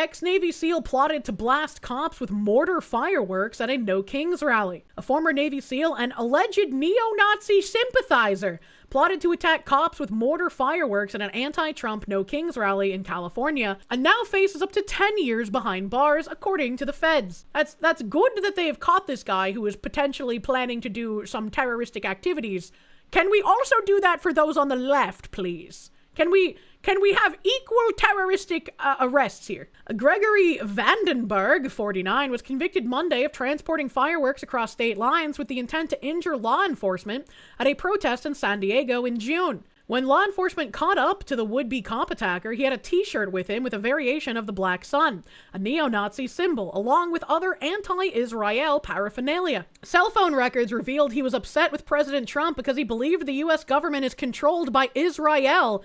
ex-Navy SEAL plotted to blast cops with mortar fireworks at a No Kings rally. A former Navy SEAL and alleged neo-Nazi sympathizer plotted to attack cops with mortar fireworks at an anti-Trump No Kings rally in California, and now faces up to 10 years behind bars, according to the feds. That's good that they have caught this guy who is potentially planning to do some terroristic activities. Can we also do that for those on the left, please? Can we have equal terroristic arrests here? Gregory Vandenberg, 49, was convicted Monday of transporting fireworks across state lines with the intent to injure law enforcement at a protest in San Diego in June. When law enforcement caught up to the would-be cop attacker, he had a t-shirt with him with a variation of the Black Sun, a neo-Nazi symbol, along with other anti-Israel paraphernalia. Cell phone records revealed he was upset with President Trump because he believed the U.S. government is controlled by Israel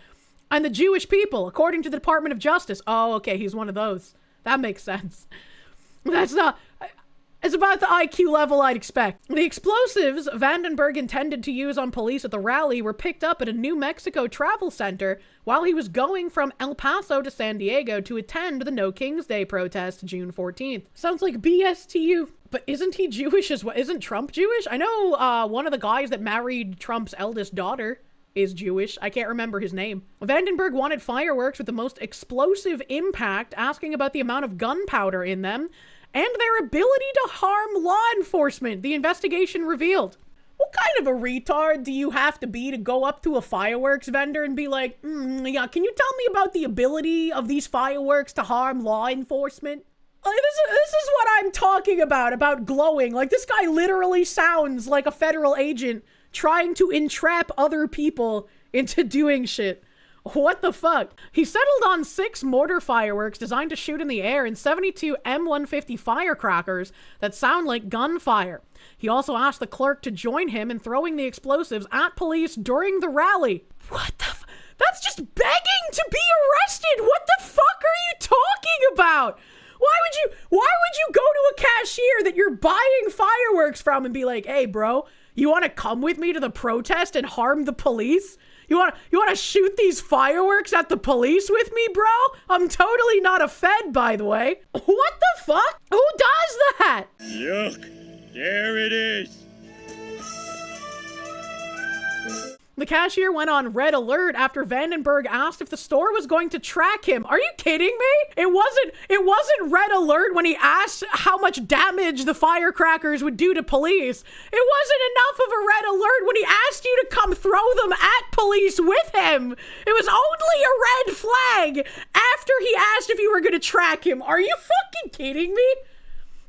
and the Jewish people, according to the Department of Justice. Oh, okay, he's one of those. That makes sense. That's not... It's about the IQ level I'd expect. The explosives Vandenberg intended to use on police at the rally were picked up at a New Mexico travel center while he was going from El Paso to San Diego to attend the No Kings Day protest June 14th. Sounds like BS to you. But isn't he Jewish as well? Isn't Trump Jewish? I know one of the guys that married Trump's eldest daughter is Jewish. I can't remember his name. Vandenberg wanted fireworks with the most explosive impact, asking about the amount of gunpowder in them and their ability to harm law enforcement, the investigation revealed. What kind of a retard do you have to be to go up to a fireworks vendor and be like, yeah, can you tell me about the ability of these fireworks to harm law enforcement? Like, this is what I'm talking about glowing. Like, this guy literally sounds like a federal agent trying to entrap other people into doing shit. What the fuck? He settled on 6 mortar fireworks designed to shoot in the air and 72 M150 firecrackers that sound like gunfire. He also asked the clerk to join him in throwing the explosives at police during the rally. What the That's just begging to be arrested! What the fuck are you talking about? Why would you go to a cashier that you're buying fireworks from and be like, hey bro, you want to come with me to the protest and harm the police? You want to shoot these fireworks at the police with me, bro? I'm totally not a Fed, by the way. What the fuck? Who does that? Yuck. There it is. The cashier went on red alert after Vandenberg asked if the store was going to track him. Are you kidding me? It wasn't red alert when he asked how much damage the firecrackers would do to police. It wasn't enough of a red alert when he asked you to come throw them at police with him. It was only a red flag after he asked if you were going to track him. Are you fucking kidding me?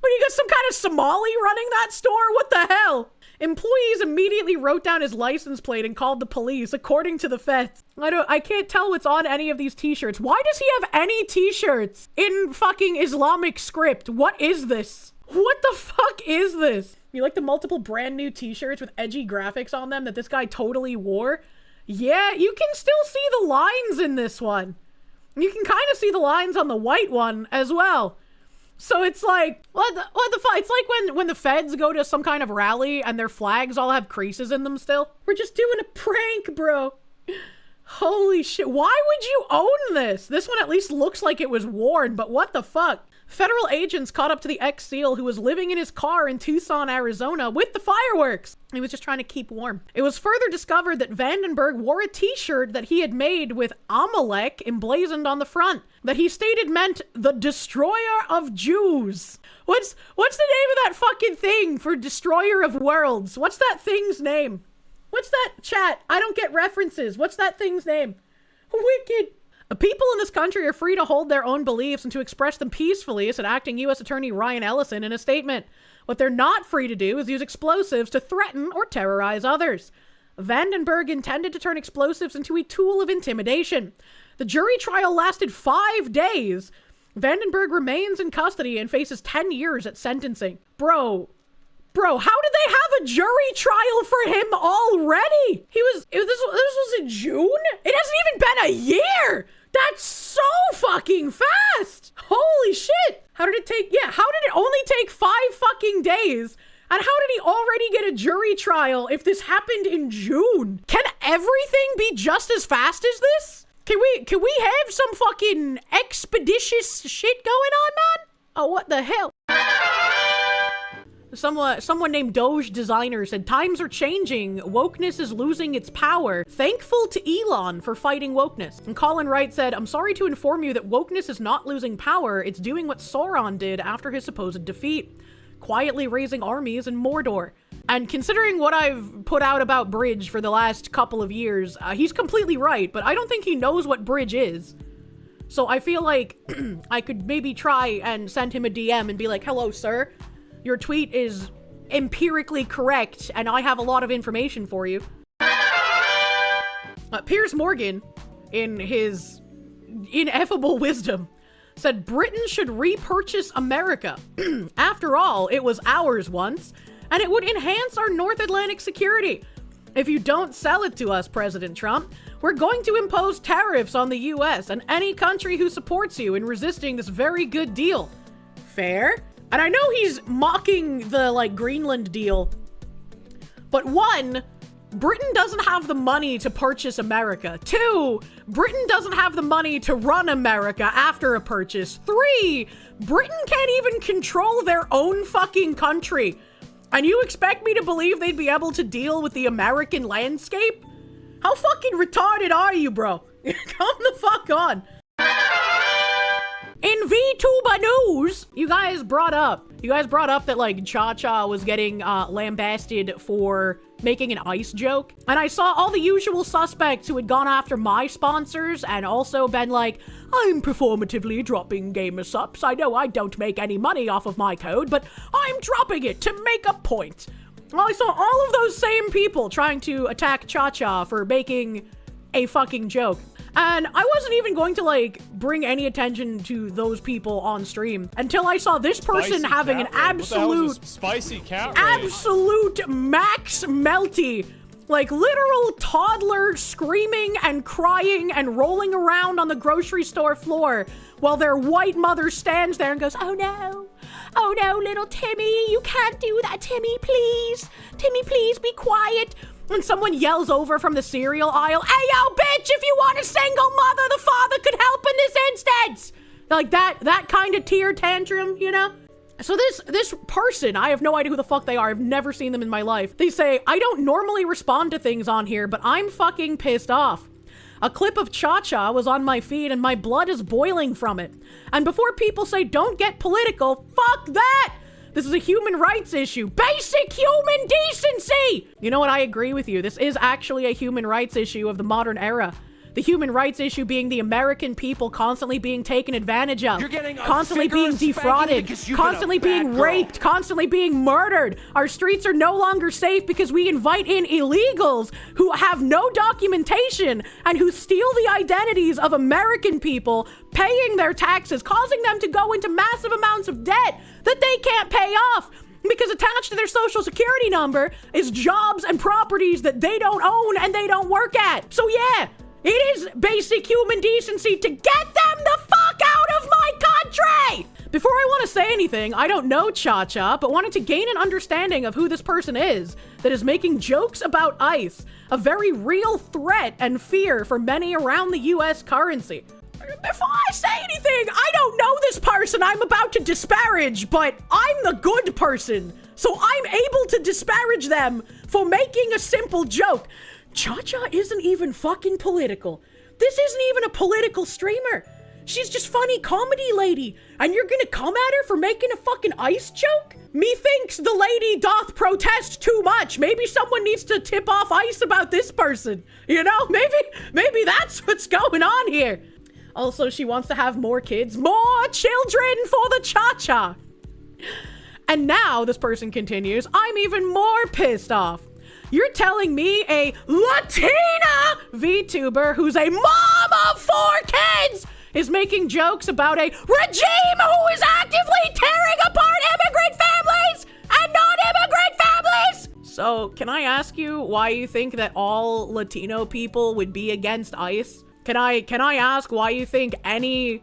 What, you got some kind of Somali running that store? What the hell? Employees immediately wrote down his license plate and called the police, according to the feds. I can't tell what's on any of these t-shirts. Why does he have any t-shirts in fucking Islamic script? What is this? What the fuck is this? You like the multiple brand new t-shirts with edgy graphics on them that this guy totally wore? Yeah, you can still see the lines in this one. You can kind of see the lines on the white one as well. So it's like, what the fuck? It's like when the feds go to some kind of rally and their flags all have creases in them still. We're just doing a prank, bro. Holy shit. Why would you own this? This one at least looks like it was worn, but what the fuck? Federal agents caught up to the ex-SEAL who was living in his car in Tucson, Arizona with the fireworks. He was just trying to keep warm. It was further discovered that Vandenberg wore a t-shirt that he had made with Amalek emblazoned on the front that he stated meant the destroyer of Jews. What's the name of that fucking thing for destroyer of worlds? What's that thing's name? What's that, chat? I don't get references. What's that thing's name? Wicked. People in this country are free to hold their own beliefs and to express them peacefully, said acting U.S. Attorney Ryan Ellison in a statement. What they're not free to do is use explosives to threaten or terrorize others. Vandenberg intended to turn explosives into a tool of intimidation. The jury trial lasted 5 days. Vandenberg remains in custody and faces 10 years at sentencing. Bro, how did they have a jury trial for him already? This was in June? It hasn't even been a year! That's so fucking fast! Holy shit! How did it only take 5 fucking days? And how did he already get a jury trial if this happened in June? Can everything be just as fast as this? Can we have some fucking expeditious shit going on, man? Oh, what the hell? Someone named Doge Designer said, times are changing. Wokeness is losing its power. Thankful to Elon for fighting wokeness. And Colin Wright said, I'm sorry to inform you that wokeness is not losing power. It's doing what Sauron did after his supposed defeat. Quietly raising armies in Mordor. And considering what I've put out about Bridge for the last couple of years, he's completely right, but I don't think he knows what Bridge is. So I feel like I could maybe try and send him a DM and be like, hello, sir. Your tweet is empirically correct, and I have a lot of information for you. Piers Morgan, in his ineffable wisdom, said Britain should repurchase America. After all, it was ours once, and it would enhance our North Atlantic security. If you don't sell it to us, President Trump, we're going to impose tariffs on the US and any country who supports you in resisting this very good deal. Fair? And I know he's mocking the, like, Greenland deal, but one, Britain doesn't have the money to purchase America. Two, Britain doesn't have the money to run America after a purchase. Three, Britain can't even control their own fucking country. And you expect me to believe they'd be able to deal with the American landscape? How fucking retarded are you, bro? Come the fuck on. In VTuber news, you guys brought up that, like, Chacha was getting lambasted for making an ice joke. And I saw all the usual suspects who had gone after my sponsors and also been like, I'm performatively dropping gamer subs. I know I don't make any money off of my code, but I'm dropping it to make a point. Well, I saw all of those same people trying to attack Chacha for making a fucking joke. And I wasn't even going to, like, bring any attention to those people on stream until I saw this person having an absolute spicy cat rage. Absolute max melty, like, literal toddler screaming and crying and rolling around on the grocery store floor while their white mother stands there and goes, oh no, little Timmy, you can't do that, Timmy, please, be quiet. And someone yells over from the cereal aisle, hey, yo, bitch, if you want a single mother, the father could help in this instance. Like that kind of tear tantrum, you know? So this person, I have no idea who the fuck they are. I've never seen them in my life. They say, I don't normally respond to things on here, but I'm fucking pissed off. A clip of Chacha was on my feed and my blood is boiling from it. And before people say, don't get political, fuck that. This is a human rights issue. Basic human decency! You know what? I agree with you. This is actually a human rights issue of the modern era. The human rights issue being the American people constantly being taken advantage of, constantly being defrauded, constantly being raped, constantly being murdered. Our streets are no longer safe because we invite in illegals who have no documentation and who steal the identities of American people, paying their taxes, causing them to go into massive amounts of debt that they can't pay off. Because attached to their social security number is jobs and properties that they don't own and they don't work at. So yeah, it is basic human decency to get them the fuck out of my country! Before I want to say anything, I don't know Chacha, but wanted to gain an understanding of who this person is that is making jokes about ICE, a very real threat and fear for many around the US currency. Before I say anything, I don't know this person I'm about to disparage, but I'm the good person, so I'm able to disparage them for making a simple joke. Chacha isn't even fucking political. This isn't even a political streamer. She's just funny comedy lady, and you're gonna come at her for making a fucking ice joke? Methinks the lady doth protest too much. Maybe someone needs to tip off ICE about this person. You know, maybe that's what's going on here. Also, she wants to have more kids, more children for the Chacha. And now this person continues, I'm even more pissed off. You're telling me a Latina VTuber who's a mom of 4 kids is making jokes about a regime who is actively tearing apart immigrant families and non-immigrant families? So, can I ask you why you think that all Latino people would be against ICE? Can I ask why you think any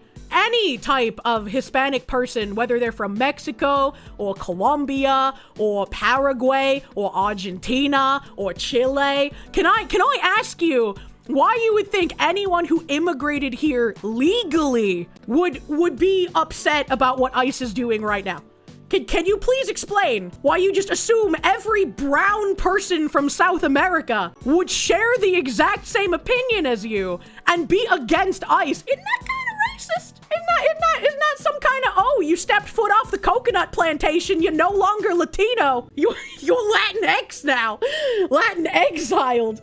type of Hispanic person, whether they're from Mexico or Colombia or Paraguay or Argentina or Chile, can I ask you why you would think anyone who immigrated here legally would be upset about what ICE is doing right now. Can you please explain why you just assume every brown person from South America would share the exact same opinion as you and be against ICE? Isn't that kind of racist? Isn't that some kind of, oh, you stepped foot off the coconut plantation, you're no longer Latino, you're Latinx now, Latin exiled.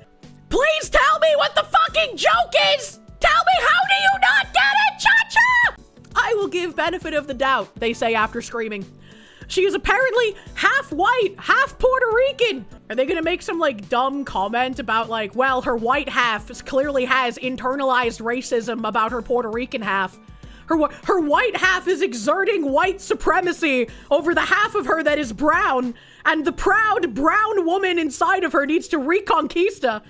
Please tell me what the fucking joke is! Tell me, how do you not get it, Chacha? I will give benefit of the doubt, they say after screaming. She is apparently half white, half Puerto Rican. Are they gonna make some like dumb comment about like, well, her white half clearly has internalized racism about her Puerto Rican half. Her white half is exerting white supremacy over the half of her that is brown, and the proud brown woman inside of her needs to reconquista.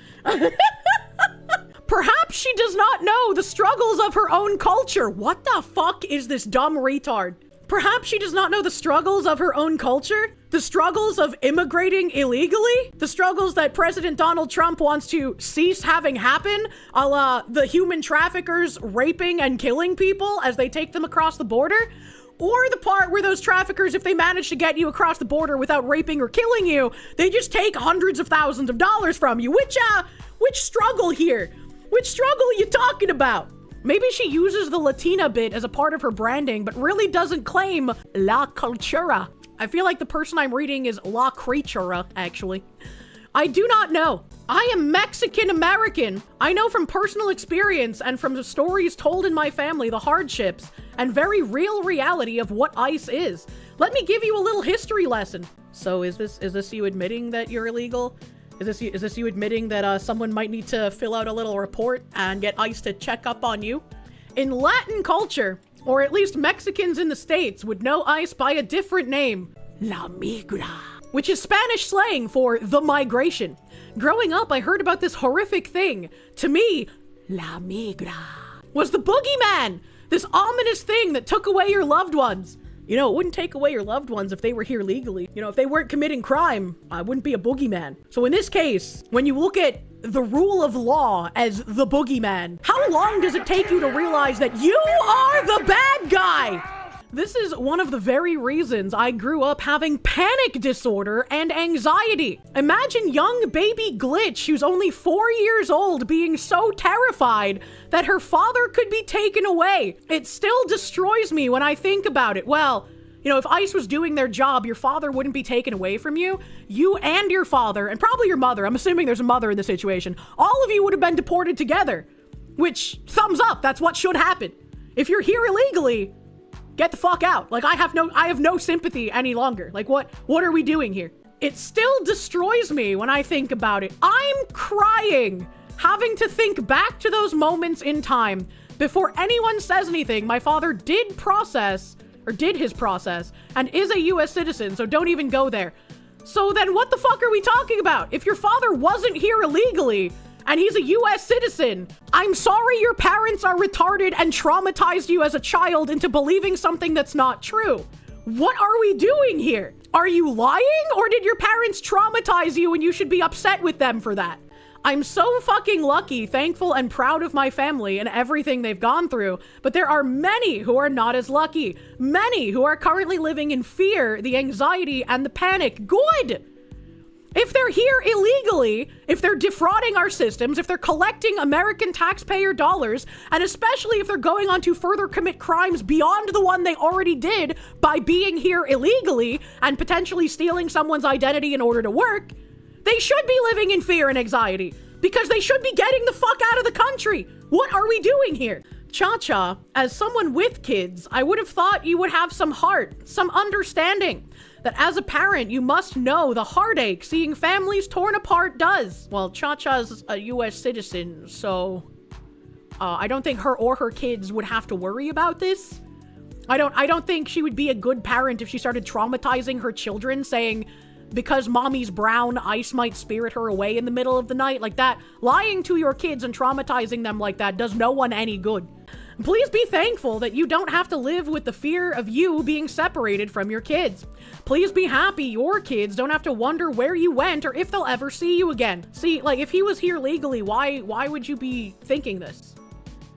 Perhaps she does not know the struggles of her own culture. What the fuck is this dumb retard? Perhaps she does not know the struggles of her own culture? The struggles of immigrating illegally? The struggles that President Donald Trump wants to cease having happen, a la the human traffickers raping and killing people as they take them across the border? Or the part where those traffickers, if they manage to get you across the border without raping or killing you, they just take hundreds of thousands of dollars from you. Which struggle here? Which struggle are you talking about? Maybe she uses the Latina bit as a part of her branding, but really doesn't claim La Cultura. I feel like the person I'm reading is La Creatura, actually. I do not know. I am Mexican American. I know from personal experience and from the stories told in my family the hardships and very real reality of what ICE is. Let me give you a little history lesson. So is this you admitting that you're illegal? Is this you admitting that someone might need to fill out a little report and get ICE to check up on you? In Latin culture, or at least Mexicans in the States would know ICE by a different name, La Migra, which is Spanish slang for the migration. Growing up, I heard about this horrific thing. To me, La Migra was the boogeyman, this ominous thing that took away your loved ones. You know, it wouldn't take away your loved ones if they were here legally. You know, if they weren't committing crime, I wouldn't be a boogeyman. So in this case, when you look at the rule of law as the boogeyman, how long does it take you to realize that you are the bad guy? This is one of the very reasons I grew up having panic disorder and anxiety. Imagine young baby Glitch, who's only 4 years old, being so terrified that her father could be taken away. It still destroys me when I think about it. Well, you know, if ICE was doing their job, your father wouldn't be taken away from you. You and your father, and probably your mother, I'm assuming there's a mother in the situation, all of you would have been deported together. Which, thumbs up, that's what should happen. If you're here illegally, get the fuck out. Like, I have no sympathy any longer. Like, what are we doing here? It still destroys me when I think about it. I'm crying, having to think back to those moments in time. Before anyone says anything, my father did his process, and is a US citizen, so don't even go there. So then what the fuck are we talking about? If your father wasn't here illegally, and he's a US citizen, I'm sorry your parents are retarded and traumatized you as a child into believing something that's not true. What are we doing here? Are you lying, or did your parents traumatize you and you should be upset with them for that? I'm so fucking lucky, thankful, and proud of my family and everything they've gone through, but there are many who are not as lucky. Many who are currently living in fear, the anxiety, and the panic. Good! If they're here illegally, if they're defrauding our systems, if they're collecting American taxpayer dollars, and especially if they're going on to further commit crimes beyond the one they already did by being here illegally and potentially stealing someone's identity in order to work, they should be living in fear and anxiety because they should be getting the fuck out of the country. What are we doing here? Chacha, as someone with kids, I would have thought you would have some heart, some understanding. That as a parent, you must know the heartache seeing families torn apart does. Well, Chacha's a US citizen, so I don't think her or her kids would have to worry about this. I don't think she would be a good parent if she started traumatizing her children, saying, because mommy's brown, ICE might spirit her away in the middle of the night like that. Lying to your kids and traumatizing them like that does no one any good. Please be thankful that you don't have to live with the fear of you being separated from your kids. Please be happy your kids don't have to wonder where you went or if they'll ever see you again. See, like, if he was here legally, why would you be thinking this?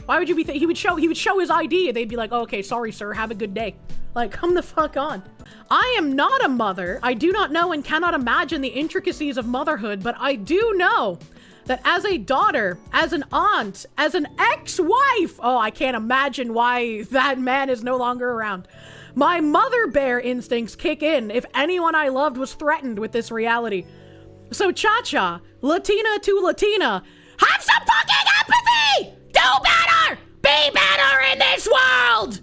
Why would you be he would show his ID and they'd be like, oh, okay, sorry, sir, have a good day. Like, come the fuck on. I am not a mother. I do not know and cannot imagine the intricacies of motherhood, but I do know that as a daughter, as an aunt, as an ex-wife, oh, I can't imagine why that man is no longer around. My mother bear instincts kick in if anyone I loved was threatened with this reality. So Chacha, Latina to Latina, have some fucking empathy! Do better! Be better in this world!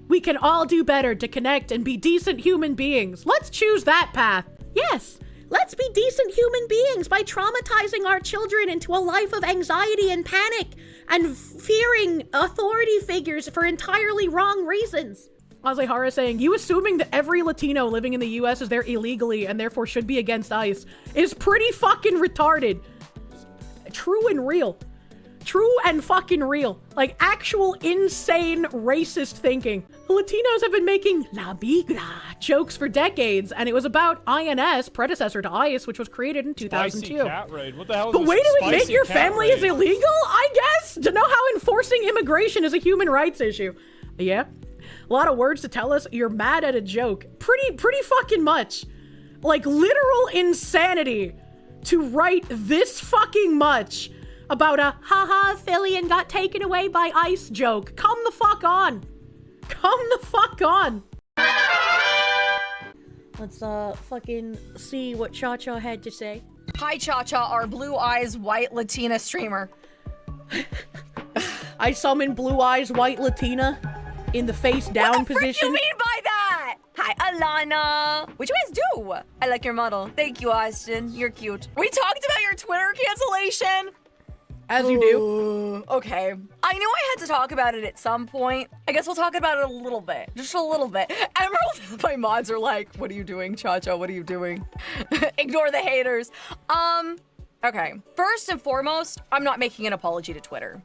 We can all do better to connect and be decent human beings. Let's choose that path. Yes. Let's be decent human beings by traumatizing our children into a life of anxiety and panic and fearing authority figures for entirely wrong reasons. Azehara saying, you assuming that every Latino living in the US is there illegally and therefore should be against ICE is pretty fucking retarded. True and real. True and fucking real. Like, actual insane racist thinking. Latinos have been making La Bigra jokes for decades, and it was about INS, predecessor to ICE, which was created in 2002. Spicy cat raid. What the hell is but way to admit your family raid? Is illegal, I guess? To know how enforcing immigration is a human rights issue. Yeah? A lot of words to tell us you're mad at a joke. Pretty fucking much. Like, literal insanity to write this fucking much about a haha Phillian got taken away by ICE joke. Come the fuck on. Come the fuck on. Let's fucking see what Chacha had to say. Hi Chacha, our blue eyes white Latina streamer. I summon blue eyes white Latina in the face down position. What the frick you mean by that? Hi Alana. What you guys do? I like your model. Thank you, Austin. You're cute. We talked about your Twitter cancellation. As you do. Okay. I knew I had to talk about it at some point. I guess we'll talk about it a little bit. Just a little bit. Emerald, my mods are like, what are you doing, Chacha? What are you doing? Ignore the haters. Okay. First and foremost, I'm not making an apology to Twitter.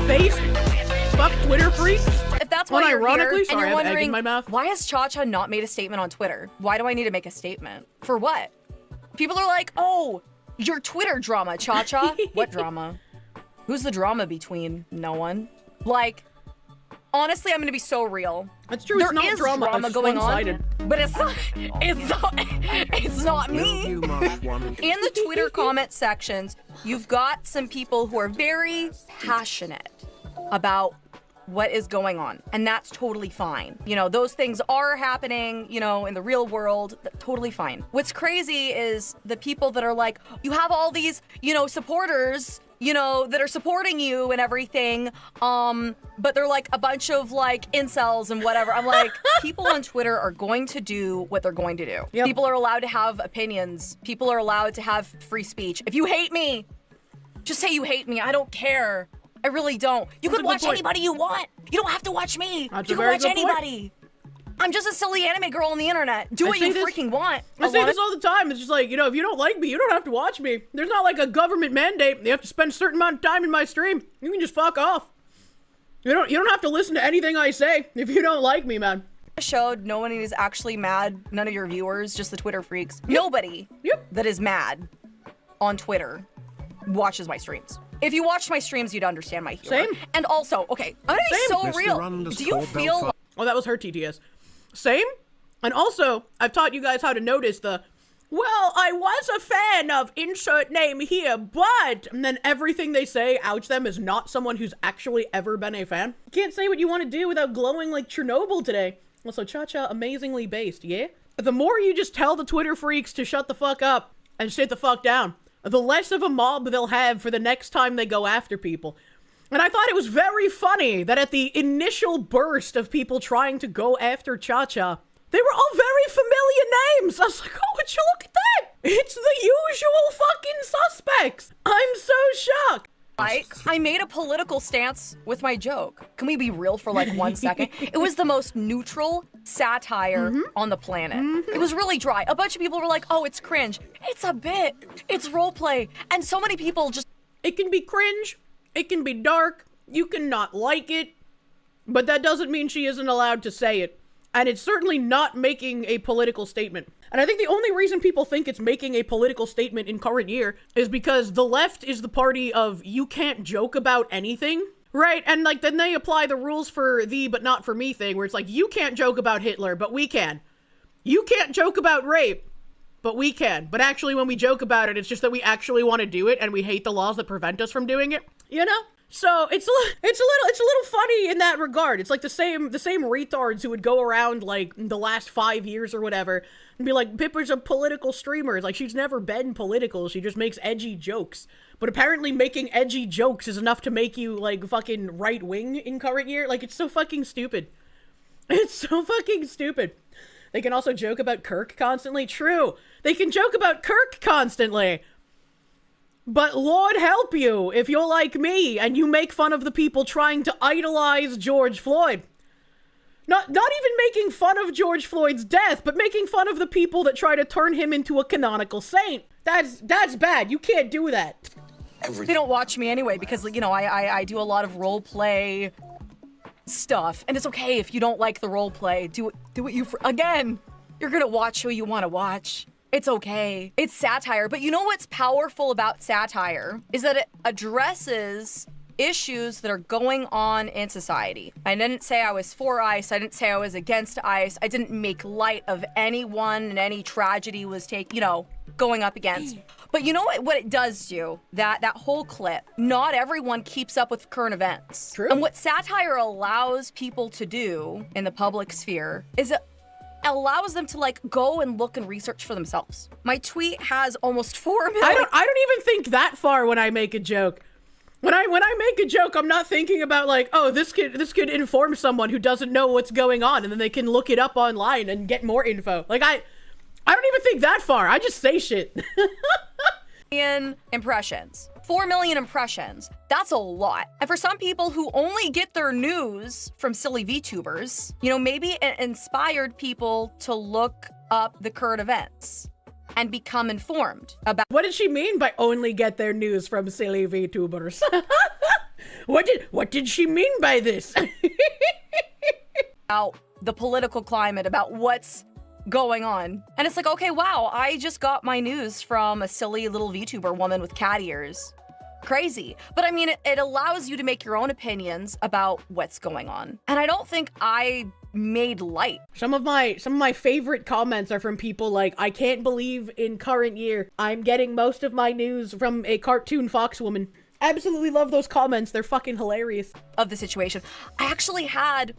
Face fuck Twitter freaks. If that's why you're ironically, here sorry, and you're I have egg in wondering, my mouth. why has Chacha not made a statement on Twitter? Why do I need to make a statement? For what? People are like, oh, your Twitter drama, Chacha. What drama? Who's the drama between? No one. Like, honestly, I'm gonna be so real. That's true. There it's not is drama going one-sided. on, but it's not me. In the Twitter comment sections, you've got some people who are very passionate about what is going on, and that's totally fine. You know, those things are happening, you know, in the real world, totally fine. What's crazy is the people that are like, you have all these, you know, supporters, you know, that are supporting you and everything, but they're like a bunch of like incels and whatever. I'm like, people on Twitter are going to do what they're going to do. Yep. People are allowed to have opinions. People are allowed to have free speech. If you hate me, just say you hate me. I don't care. I really don't. You could watch anybody you want. You don't have to watch me. You can watch anybody. I'm just a silly anime girl on the internet. Do what you freaking want. I say this all the time. It's just like, you know, if you don't like me, you don't have to watch me. There's not like a government mandate. You have to spend a certain amount of time in my stream. You can just fuck off. You don't have to listen to anything I say if you don't like me, man. Showed no one is actually mad. None of your viewers, just the Twitter freaks. Nobody that is mad on Twitter watches my streams. If you watched my streams, you'd understand my humor. Same. And also, okay, I'm gonna be so real. Do you feel... Oh, that was her TTS. Same. And also, I've taught you guys how to notice the, well, I was a fan of insert name here, but... And then everything they say, ouch them, is not someone who's actually ever been a fan. You can't say what you want to do without glowing like Chernobyl today. Also, Chacha, amazingly based, yeah? The more you just tell the Twitter freaks to shut the fuck up and sit the fuck down, the less of a mob they'll have for the next time they go after people. And I thought it was very funny that at the initial burst of people trying to go after Chacha, they were all very familiar names. I was like, oh, would you look at that? It's the usual fucking suspects. I'm so shocked. I made a political stance with my joke. Can we be real for like 1 second? It was the most neutral satire on the planet. It was really dry. A bunch of people were like, oh, it's cringe. It's a bit. It's roleplay. And so many people just... It can be cringe. It can be dark. You can not like it. But that doesn't mean she isn't allowed to say it. And it's certainly not making a political statement. And I think the only reason people think it's making a political statement in current year is because the left is the party of you can't joke about anything, right? And like then they apply the rules for thee but not for me thing, where it's like you can't joke about Hitler, but we can. You can't joke about rape, but we can. But actually when we joke about it, it's just that we actually want to do it and we hate the laws that prevent us from doing it, you know? So it's a little funny in that regard. It's like the same retards who would go around like the last 5 years or whatever and be like, Pippa's a political streamer. It's like she's never been political. She just makes edgy jokes. But apparently making edgy jokes is enough to make you like fucking right wing in current year. Like it's so fucking stupid. It's so fucking stupid. They can also joke about Kirk constantly. True. They can joke about Kirk constantly. But Lord help you if you're like me and you make fun of the people trying to idolize George Floyd. Not even making fun of George Floyd's death, but making fun of the people that try to turn him into a canonical saint. That's bad. You can't do that. They don't watch me anyway because, you know, I do a lot of role play stuff. And it's okay if you don't like the role play. Do what you... Again, you're gonna watch who you want to watch. It's okay. It's satire. But you know what's powerful about satire is that it addresses issues that are going on in society. I didn't say I was for ICE. I didn't say I was against ICE. I didn't make light of anyone and any tragedy was going up against. But you know what it does do? That whole clip, not everyone keeps up with current events. True. And what satire allows people to do in the public sphere is it allows them to like go and look and research for themselves. My tweet has almost 4 million. I don't even think that far when I make a joke. When I make a joke, I'm not thinking about like, oh, this could inform someone who doesn't know what's going on, and then they can look it up online and get more info. Like I don't even think that far. I just say shit. Impressions. 4 million impressions. That's a lot. And for some people who only get their news from silly VTubers, you know, maybe it inspired people to look up the current events and become informed about... What did she mean by only get their news from silly VTubers? What did she mean by this? about the political climate, about what's going on. And it's like, okay, wow, I just got my news from a silly little VTuber woman with cat ears. Crazy. But I mean, it allows you to make your own opinions about what's going on. And I don't think I made light. Some of my favorite comments are from people like, I can't believe in current year I'm getting most of my news from a cartoon fox woman. Absolutely love those comments. They're fucking hilarious. Of the situation. I actually had,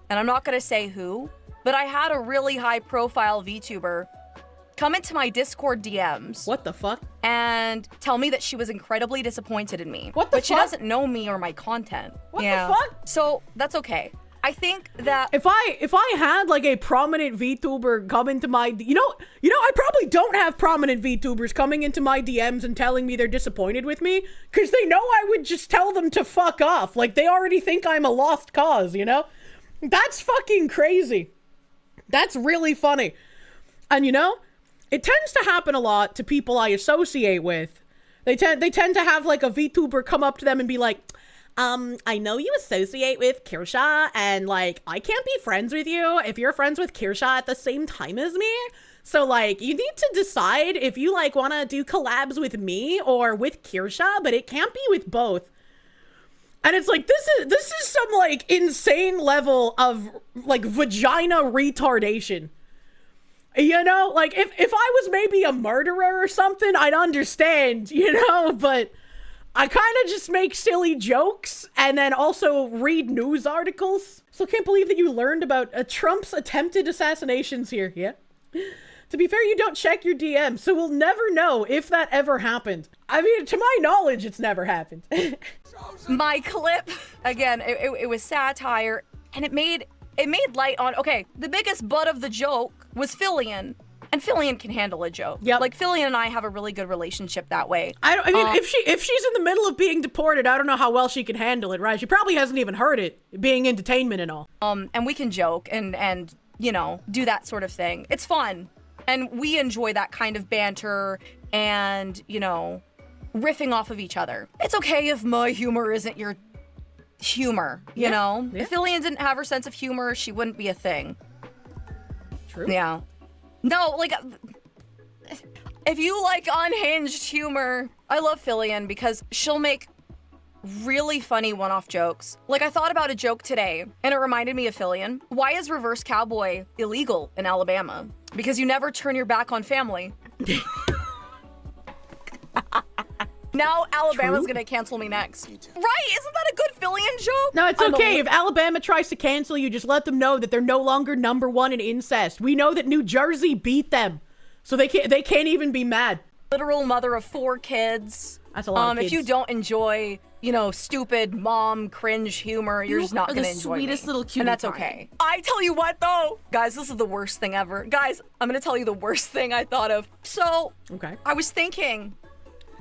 and I'm not gonna say who, but I had a really high profile VTuber come into my Discord DMs. What the fuck? And tell me that she was incredibly disappointed in me. What the fuck? But she doesn't know me or my content. What the fuck? So that's okay. I think that if I had like a prominent VTuber come into my, you know, I probably don't have prominent VTubers coming into my DMs and telling me they're disappointed with me because they know I would just tell them to fuck off. Like they already think I'm a lost cause, you know? That's fucking crazy. That's really funny. And you know, it tends to happen a lot to people I associate with. They tend to have like a VTuber come up to them and be like, I know you associate with Kirsche and like, I can't be friends with you if you're friends with Kirsche at the same time as me. So like, you need to decide if you like want to do collabs with me or with Kirsche, but it can't be with both. And it's like, this is some like insane level of like vagina retardation. You know, like if I was maybe a murderer or something, I'd understand, you know, but I kind of just make silly jokes and then also read news articles. So can't believe that you learned about Trump's attempted assassinations here. Yeah. To be fair, you don't check your DM, so we'll never know if that ever happened. I mean, to my knowledge, it's never happened. My clip, again, it was satire, and it made light on, okay, the biggest butt of the joke was Fillion. And Fillion can handle a joke. Yep. Like, Fillion and I have a really good relationship that way. I mean, if she's in the middle of being deported, I don't know how well she can handle it, right? She probably hasn't even heard it, being in detainment and all. And we can joke and you know, do that sort of thing. It's fun. And we enjoy that kind of banter and, you know, riffing off of each other. It's okay if my humor isn't your humor, you know? Yeah. If Fillion didn't have her sense of humor, she wouldn't be a thing. True. Yeah. No, like, if you like unhinged humor, I love Fillion because she'll make really funny one-off jokes. Like, I thought about a joke today, and it reminded me of Fillion. Why is reverse cowboy illegal in Alabama? Because you never turn your back on family. Now Alabama's gonna cancel me next. Right? Isn't that a good Fillion joke? No, it's okay. If Alabama tries to cancel you, just let them know that they're no longer #1 in incest. We know that New Jersey beat them, so they can't even be mad. Literal mother of 4 kids. That's a lot of kids. If you don't enjoy, you know, stupid mom cringe humor, you're just not gonna enjoy sweetest me. little cutie And that's pie. okay. I tell you what though, guys, this is the worst thing ever. Guys, I'm gonna tell you the worst thing I thought of. So, Okay. I was thinking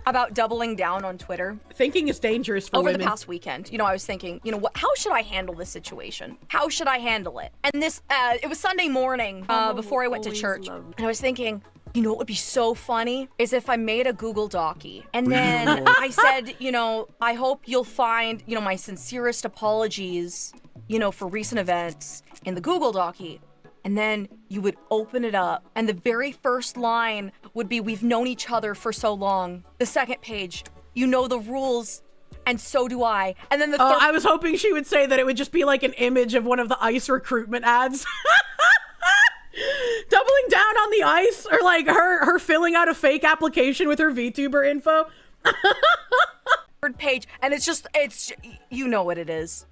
about doubling down on Twitter Thinking is dangerous for over women. the past weekend. You know, I was thinking, you know, how should I handle this situation? How should I handle it? And this, it was Sunday morning before I went to church, and I was thinking, you know what would be so funny is if I made a Google Docie and then I said, you know, I hope you'll find, you know, my sincerest apologies, you know, for recent events in the Google Docie. And then you would open it up, and the very first line would be, we've known each other for so long. The second page, you know the rules, and so do I. And then the third... I was hoping she would say that it would just be like an image of one of the ICE recruitment ads. Doubling down on the ICE, or like her filling out a fake application with her VTuber info. third page, and it's you know what it is.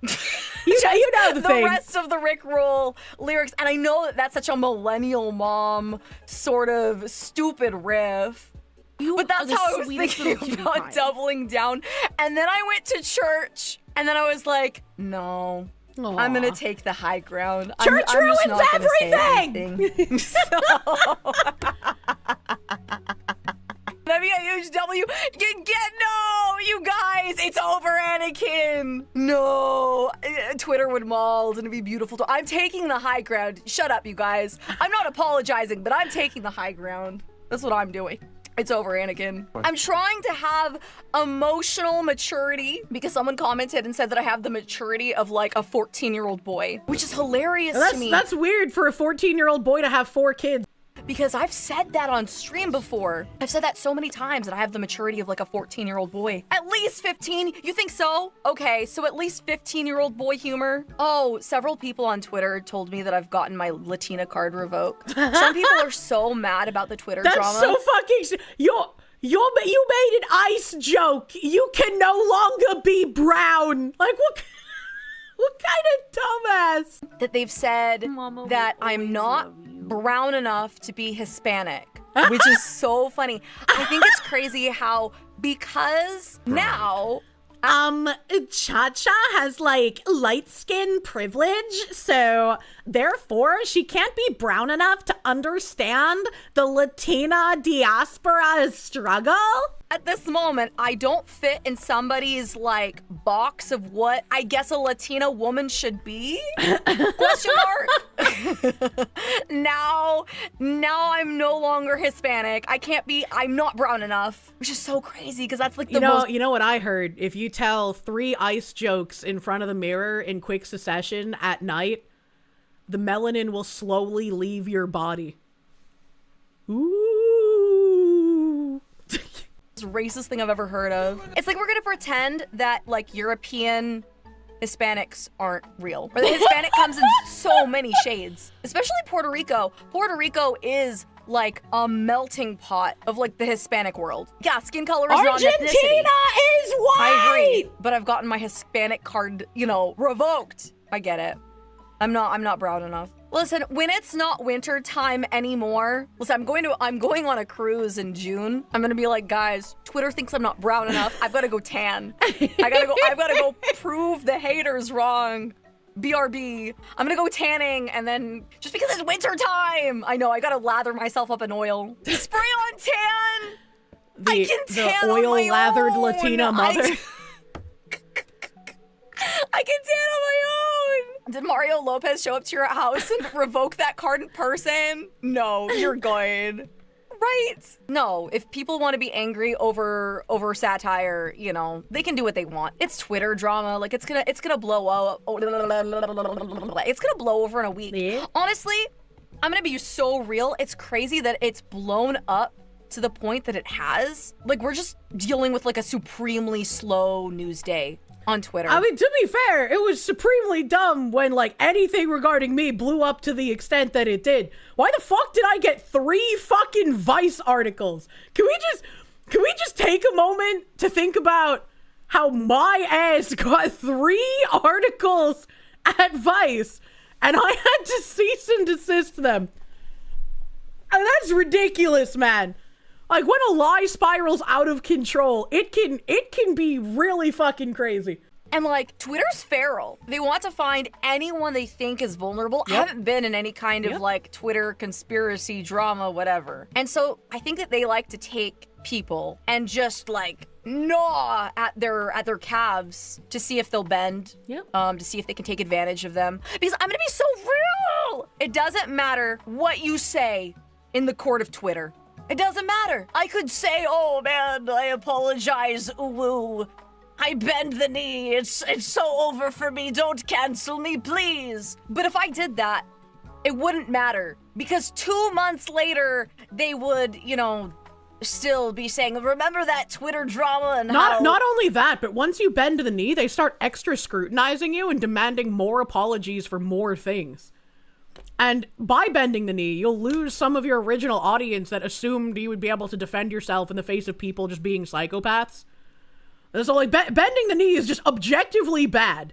You know the thing. The rest of the Rickroll lyrics, and I know that that's such a millennial mom sort of stupid riff. But that's how I was thinking about doubling down. And then I went to church, and then I was like, no. Aw. I'm gonna take the high ground. Church I'm just ruins not gonna say everything! anything. So... That'd be a huge W. No, you guys, it's over, Anakin. No, Twitter would mold and it'd be beautiful. I'm taking the high ground. Shut up, you guys. I'm not apologizing, but I'm taking the high ground. That's what I'm doing. It's over, Anakin. I'm trying to have emotional maturity because someone commented and said that I have the maturity of like a 14-year-old boy, which is hilarious to me. That's weird for a 14-year-old boy to have 4 kids. Because I've said that on stream before. I've said that so many times that I have the maturity of like a 14-year-old boy. At least 15? You think so? Okay, so at least 15-year-old boy humor. Oh, several people on Twitter told me that I've gotten my Latina card revoked. Some people are so mad about the Twitter drama. That's so fucking... You made an ICE joke. You can no longer be brown. Like, what kind of dumbass? That they've said Mama that will I'm always not love you. brown enough to be Hispanic, which is so funny. I think it's crazy how, because now... Chacha has like light skin privilege, so therefore she can't be brown enough to understand the Latina diaspora's struggle. At this moment, I don't fit in somebody's like box of what I guess a Latina woman should be? Question mark. Now I'm no longer Hispanic. I'm not brown enough, which is so crazy because that's like the most. You know what I heard? If you tell 3 ICE jokes in front of the mirror in quick succession at night, the melanin will slowly leave your body. Ooh. Racist thing I've ever heard of. It's like we're gonna pretend that like European Hispanics aren't real. Or the Hispanic comes in so many shades, especially Puerto Rico. Puerto Rico is like a melting pot of like the Hispanic world. Yeah, skin color is not Argentina ethnicity. is white. I agree, but I've gotten my Hispanic card, you know, revoked. I get it. I'm not brown enough. Listen, when it's not winter time anymore, listen, I'm going on a cruise in June. I'm gonna be like, guys, Twitter thinks I'm not brown enough. I've gotta go tan. I've gotta go prove the haters wrong. BRB. I'm gonna go tanning, and then just because it's winter time, I know I gotta lather myself up in oil. Spray on tan. I can tan the on my oil-lathered own. Latina mother. I can tan on my own. Did Mario Lopez show up to your house and revoke that card in person? No, you're good. Right? No, if people want to be angry over satire, you know, they can do what they want. It's Twitter drama. Like it's gonna blow up. It's gonna blow over in a week. Yeah. Honestly, I'm gonna be so real. It's crazy that it's blown up to the point that it has. Like we're just dealing with like a supremely slow news day on Twitter. I mean, to be fair, it was supremely dumb when, like, anything regarding me blew up to the extent that it did. Why the fuck did I get 3 fucking Vice articles? Can we just take a moment to think about how my ass got 3 articles at Vice, and I had to cease and desist them? And that's ridiculous, man. Like, when a lie spirals out of control, it can be really fucking crazy. And like, Twitter's feral. They want to find anyone they think is vulnerable. I haven't been in any kind of like Twitter conspiracy drama, whatever. And so I think that they like to take people and just like gnaw at their calves to see if they'll bend. To see if they can take advantage of them. Because I'm gonna be so real. It doesn't matter what you say in the court of Twitter. It doesn't matter. I could say, oh man, I apologize, ooh, I bend the knee, it's so over for me, don't cancel me, please. But if I did that, it wouldn't matter. Because 2 months later, they would, you know, still be saying, remember that Twitter drama and how... Not only that, but once you bend the knee, they start extra scrutinizing you and demanding more apologies for more things. And by bending the knee, you'll lose some of your original audience that assumed you would be able to defend yourself in the face of people just being psychopaths. And so, like, bending the knee is just objectively bad.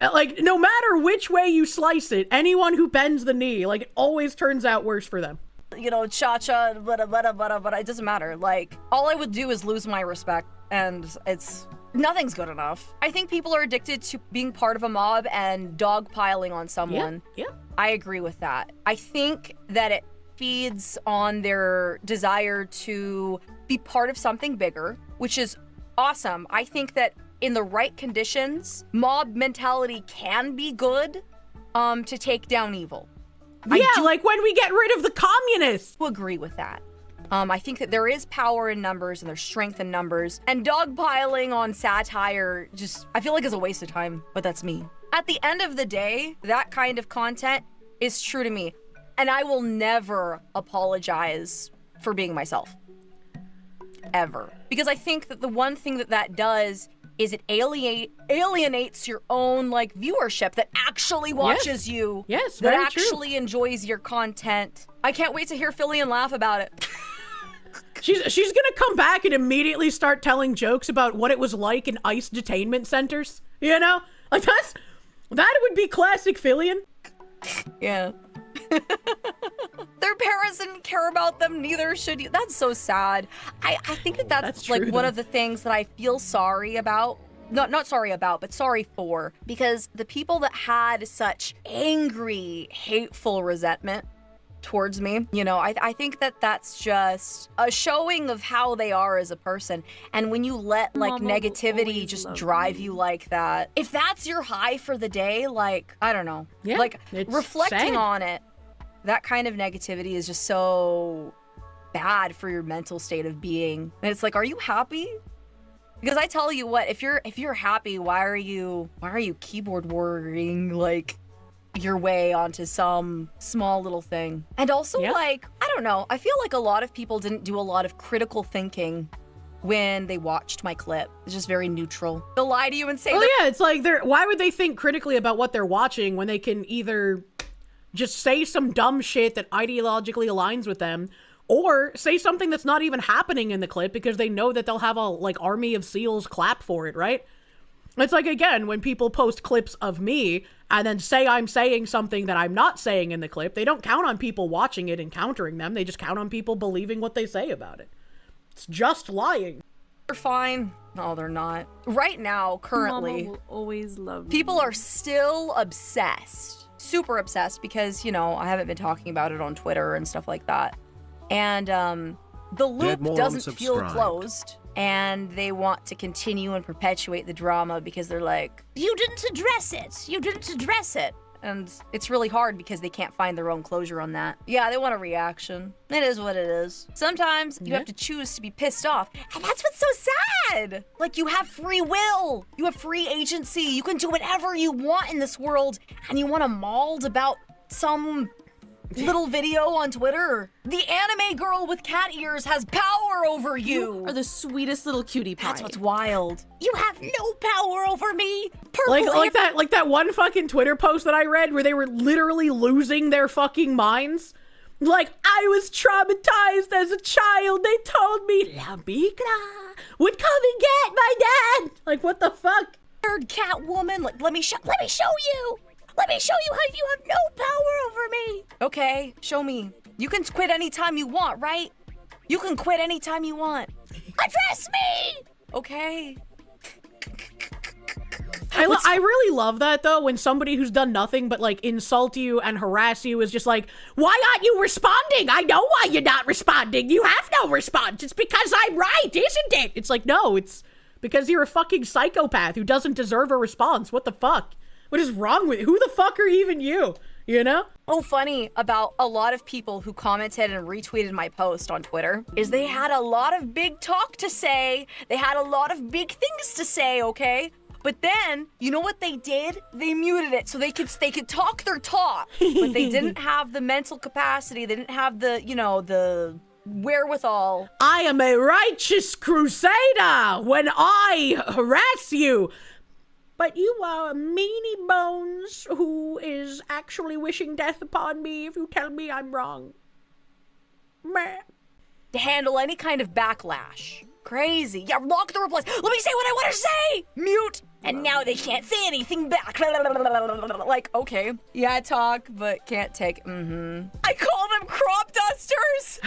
Like, no matter which way you slice it, anyone who bends the knee, like, it always turns out worse for them. You know, Chacha, but it doesn't matter. Like, all I would do is lose my respect, and nothing's good enough. I think people are addicted to being part of a mob and dogpiling on someone. Yeah. I agree with that. I think that it feeds on their desire to be part of something bigger, which is awesome. I think that in the right conditions, mob mentality can be good to take down evil. Yeah, like when we get rid of the communists. I agree with that. I think that there is power in numbers and there's strength in numbers. And dogpiling on satire I feel like is a waste of time, but that's me. At the end of the day, that kind of content is true to me. And I will never apologize for being myself. Ever. Because I think that the one thing that does is it alienates your own like viewership that actually watches you. Yes, that very actually true. Enjoys your content. I can't wait to hear Philly laugh about it. She's gonna come back and immediately start telling jokes about what it was like in ICE detainment centers. You know? Like that would be classic Phillian. Yeah. Their parents didn't care about them, neither should you. That's so sad. I think that's like true, one though. of the things that I feel sorry about. Not sorry about, but sorry for. Because the people that had such angry, hateful resentment towards me, you know, I think that's just a showing of how they are as a person. And when you let like negativity just drive you like that, if that's your high for the day, like, I don't know, like reflecting on it, that kind of negativity is just so bad for your mental state of being. And it's like, are you happy? Because I tell you what, if you're happy, why are you keyboard warring like your way onto some small little thing? And also like, I don't know, I feel like a lot of people didn't do a lot of critical thinking when they watched my clip. It's just very neutral. They'll lie to you and say, it's like why would they think critically about what they're watching when they can either just say some dumb shit that ideologically aligns with them, or say something that's not even happening in the clip because they know that they'll have a like army of SEALs clap for it, right? It's like, again, when people post clips of me and then say I'm saying something that I'm not saying in the clip, they don't count on people watching it and countering them. They just count on people believing what they say about it. It's just lying. they're fine. No, they're not. Right now, currently, Mama will always love people you. are still obsessed. Super obsessed because, you know, I haven't been talking about it on Twitter and stuff like that. And the loop doesn't feel closed. And they want to continue and perpetuate the drama because they're like, you didn't address it. You didn't address it. And it's really hard because they can't find their own closure on that. Yeah, they want a reaction. It is what it is. Sometimes you have to choose to be pissed off. And that's what's so sad. Like, you have free will. You have free agency. You can do whatever you want in this world. And you want to mauled about some little video on Twitter. The anime girl with cat ears has power over you. You are the sweetest little cutie pie. That's what's wild. You have no power over me. Like that one fucking Twitter post that I read where they were literally losing their fucking minds. Like, I was traumatized as a child. They told me La Migra would come and get my dad. Like, what the fuck? Third cat woman. Like, let me show you. Let me show you how you have no power over me. Okay, show me. You can quit anytime you want, right? You can quit anytime you want. Address me! Okay. I really love that, though, when somebody who's done nothing but, like, insult you and harass you is just like, why aren't you responding? I know why you're not responding. You have no response. It's because I'm right, isn't it? It's like, no, it's because you're a fucking psychopath who doesn't deserve a response. What the fuck? What is wrong with you? Who the fuck are even you? You know? Oh, funny about a lot of people who commented and retweeted my post on Twitter is they had a lot of big talk to say. They had a lot of big things to say, okay? But then, you know what they did? They muted it so they could talk their talk, but they didn't have the mental capacity. They didn't have the, the wherewithal. I am a righteous crusader when I harass you. But you are a meanie bones who is actually wishing death upon me if you tell me I'm wrong. Meh. To handle any kind of backlash. Crazy. Yeah, lock the replies. Let me say what I want to say. Mute. And now they can't say anything back. Like, okay. Yeah, talk, but can't take. I call them crop dusters.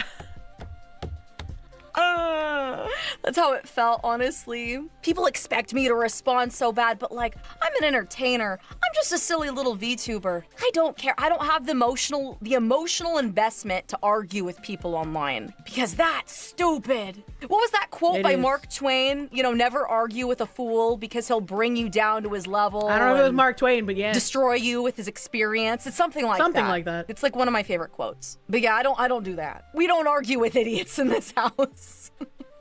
That's how it felt, honestly. People expect me to respond so bad, but like, I'm an entertainer. I'm just a silly little VTuber. I don't care. I don't have the emotional investment to argue with people online because that's stupid. What was that quote by Mark Twain? Never argue with a fool because he'll bring you down to his level. I don't know if it was Mark Twain, but yeah. Destroy you with his experience. It's something like that. Something like that. It's like one of my favorite quotes. But yeah, I don't do that. We don't argue with idiots in this house.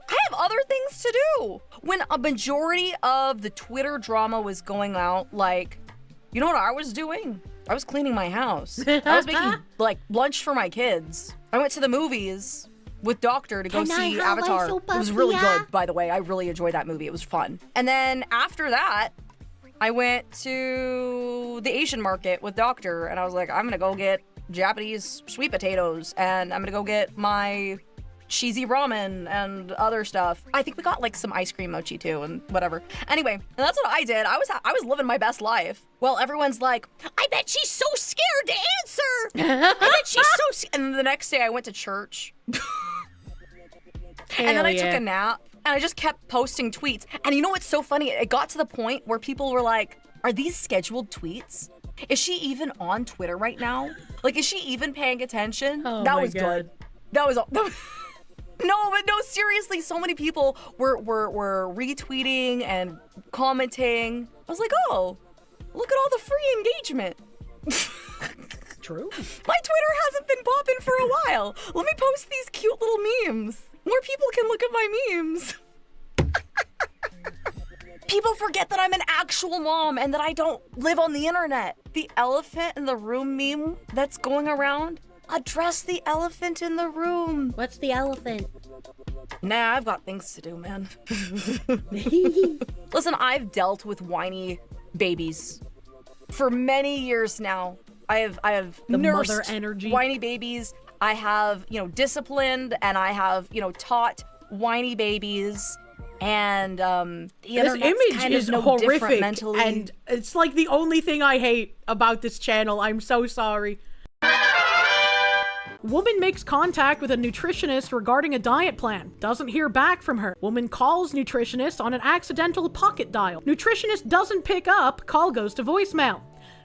I have other things to do. When a majority of the Twitter drama was going out, like, you know what I was doing? I was cleaning my house. I was making, like, lunch for my kids. I went to the movies with Doctor to go see Avatar. It was really good, by the way. I really enjoyed that movie. It was fun. And then after that, I went to the Asian market with Doctor, and I was like, I'm gonna go get Japanese sweet potatoes, and I'm gonna go get my cheesy ramen and other stuff. I think we got like some ice cream mochi too and whatever. Anyway, and that's what I did. I was living my best life. Well, everyone's like, I bet she's so scared to answer. I bet she's so And then the next day I went to church. And then I took a nap and I just kept posting tweets. And you know what's so funny? It got to the point where people were like, are these scheduled tweets? Is she even on Twitter right now? Like, is she even paying attention? Oh, that my was God. good. That was No, seriously, so many people were retweeting and commenting. I was like, oh, look at all the free engagement. True. My Twitter hasn't been popping for a while. Let me post these cute little memes. More people can look at my memes. People forget that I'm an actual mom and that I don't live on the internet. The elephant in the room meme that's going around, address the elephant in the room. What's the elephant? Nah, I've got things to do, man. Listen, I've dealt with whiny babies for many years now. I have The nursed mother energy. whiny babies. I have, disciplined, and I have, taught whiny babies. And the This internet's image kind is of no different horrific, mentally. and it's like the only thing I hate about this channel. I'm so sorry. Woman makes contact with a nutritionist regarding a diet plan. Doesn't hear back from her. Woman calls nutritionist on an accidental pocket dial. Nutritionist doesn't pick up. Call goes to voicemail.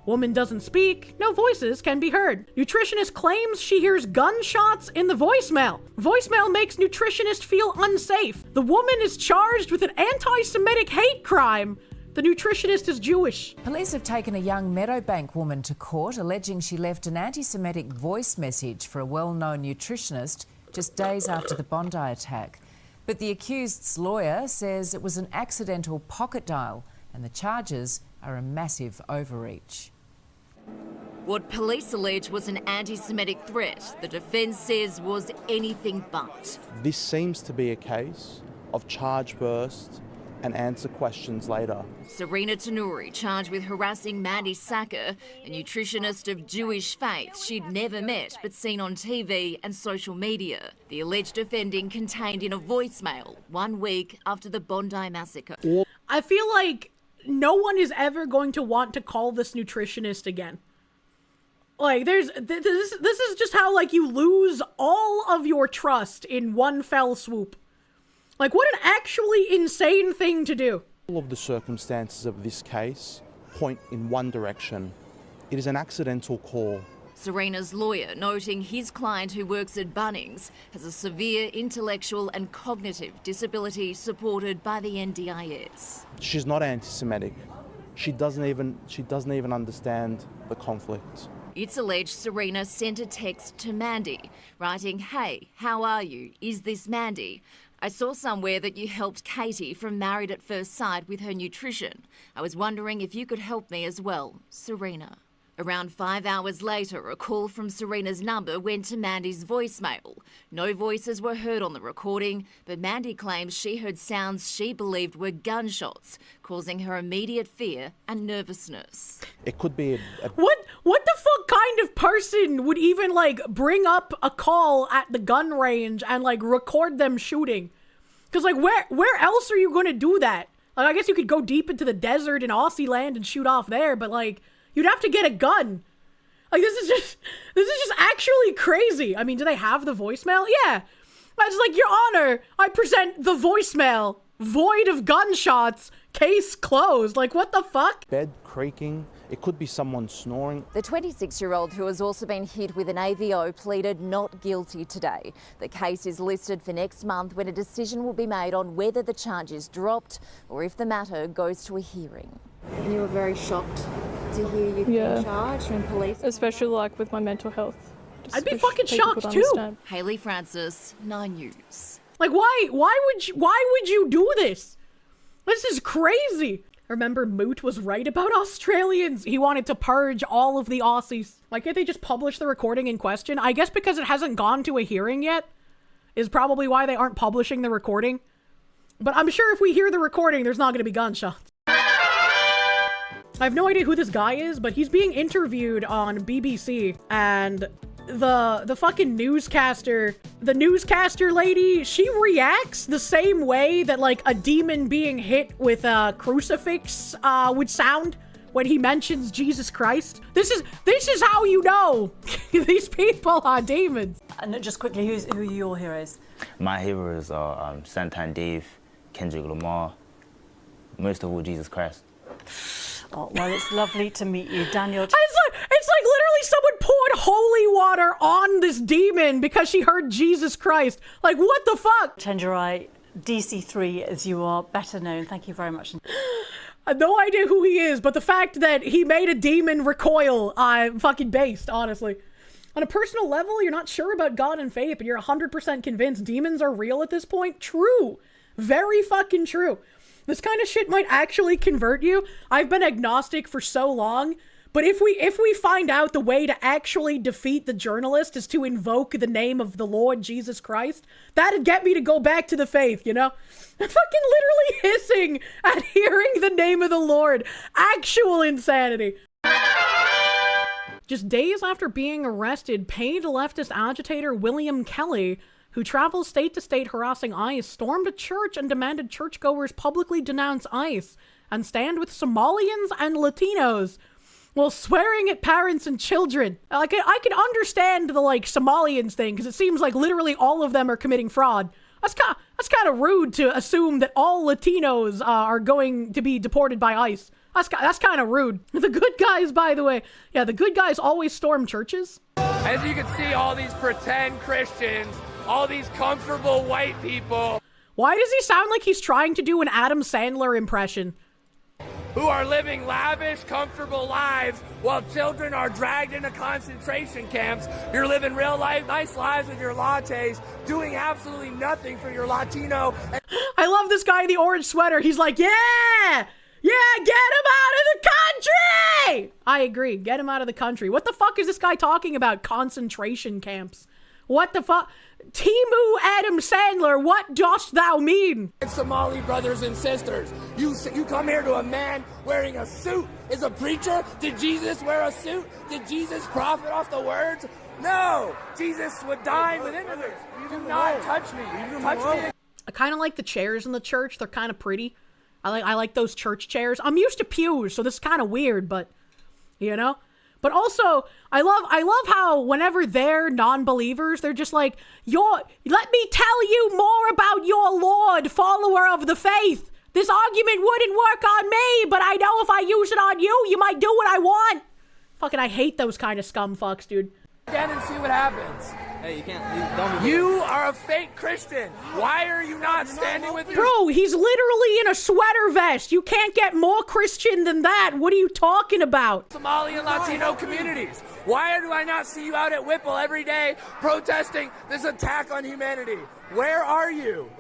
Woman doesn't speak. No voices can be heard. Nutritionist claims she hears gunshots in the voicemail. Voicemail makes nutritionist feel unsafe. The woman is charged with an anti-Semitic hate crime. The The Nutritionist is Jewish. Police have taken a young Meadowbank woman to court, alleging she left an anti-Semitic voice message for a well-known nutritionist just days after the Bondi attack. But the accused's lawyer says it was an accidental pocket dial and the charges are a massive overreach. What police allege was an anti-Semitic threat, the defence says was anything but. This seems to be a case of charge first and answer questions later. Serena Tanuri charged with harassing Mandy Sacker, a nutritionist of Jewish faith she'd never met but seen on TV and social media. The alleged offending contained in a voicemail 1 week after the Bondi massacre. I feel like no one is ever going to want to call this nutritionist again. Like, this is just how, like, you lose all of your trust in one fell swoop. Like, what an actually insane thing to do. All of the circumstances of this case point in one direction. It is an accidental call. Serena's lawyer noting his client, who works at Bunnings, has a severe intellectual and cognitive disability supported by the NDIS. She's not anti-Semitic. She doesn't even understand the conflict. It's alleged Serena sent a text to Mandy, writing, "Hey, how are you? Is this Mandy? I saw somewhere that you helped Katie from Married at First Sight with her nutrition. I was wondering if you could help me as well, Serena." Around 5 hours later, a call from Serena's number went to Mandy's voicemail. No voices were heard on the recording, but Mandy claims she heard sounds she believed were gunshots, causing her immediate fear and nervousness. It could be What the fuck kind of person would even, like, bring up a call at the gun range and, like, record them shooting? Because, like, where else are you going to do that? Like, I guess you could go deep into the desert in Aussie land and shoot off there, but, like, you'd have to get a gun. Like, this is just actually crazy. I mean, do they have the voicemail? Yeah. It's like, Your Honor, I present the voicemail. Void of gunshots. Case closed. Like, what the fuck? bed creaking. It could be someone snoring. The 26-year-old, who has also been hit with an AVO, pleaded not guilty today. The case is listed for next month, when a decision will be made on whether the charge is dropped or if the matter goes to a hearing. And you were very shocked to hear you being charged from police? Especially, like, with my mental health. I'd be fucking shocked too. Hayley Francis, 9 News. Like, why would you do this? This is crazy. Remember, Moot was right about Australians. He wanted to purge all of the Aussies. Why can't they just publish the recording in question? I guess because it hasn't gone to a hearing yet is probably why they aren't publishing the recording. But I'm sure if we hear the recording, there's not going to be gunshots. I have no idea who this guy is, but he's being interviewed on BBC, and the fucking newscaster, the newscaster lady, she reacts the same way that, like, a demon being hit with a crucifix would sound when he mentions Jesus Christ. This is how you know these people are demons. And just quickly, who are your heroes? My heroes are Santan Dave, Kendrick Lamar, most of all Jesus Christ. Oh, well, it's lovely to meet you, Daniel. It's like literally someone poured holy water on this demon because she heard Jesus Christ. Like, what the fuck? Chenjerai, DC3, as you are better known. Thank you very much. I have no idea who he is, but the fact that he made a demon recoil, I'm fucking based, honestly. On a personal level, you're not sure about God and faith, but you're 100% convinced demons are real at this point? True. Very fucking true. This kind of shit might actually convert you. I've been agnostic for so long, but if we find out the way to actually defeat the journalist is to invoke the name of the Lord Jesus Christ, that'd get me to go back to the faith, you know? I'm fucking literally hissing at hearing the name of the Lord. Actual insanity. Just days after being arrested, paid leftist agitator William Kelly, who travels state to state harassing ICE, stormed a church and demanded churchgoers publicly denounce ICE and stand with Somalians and Latinos while swearing at parents and children. Like, I can understand the, like, Somalians thing, because it seems like literally all of them are committing fraud. That's kind of rude to assume that all Latinos are going to be deported by ICE. That's kind of rude. The good guys, by the way, yeah, the good guys always storm churches. As you can see, all these pretend Christians, all these comfortable white people. Why does he sound like he's trying to do an Adam Sandler impression? who are living lavish, comfortable lives while children are dragged into concentration camps. You're living real life, nice lives with your lattes, doing absolutely nothing for your Latino. I love this guy in the orange sweater. He's like, yeah, get him out of the country. I agree. Get him out of the country. What the fuck is this guy talking about? Concentration camps. What the fuck? Timu Adam Sandler, what dost thou mean? Somali brothers and sisters, you come here to a man wearing a suit. Is a preacher? Did Jesus wear a suit? Did Jesus profit off the words? No! Jesus would dine with immigrants. Do not touch me. Touch me. I kind of like the chairs in the church. They're kind of pretty. I like those church chairs. I'm used to pews, so this is kind of weird, but you know? But also, I love how whenever they're non-believers, they're just like, let me tell you more about your Lord, follower of the faith. This argument wouldn't work on me, but I know if I use it on you, you might do what I want. Fucking, I hate those kind of scum fucks, dude. Again and see what happens. Hey, you can't. Don't be. You are a fake Christian. Why are you not standing with your... Bro, he's literally in a sweater vest. You can't get more Christian than that. What are you talking about? Somali and Latino communities. Why do I not see you out at Whipple every day protesting this attack on humanity? Where are you?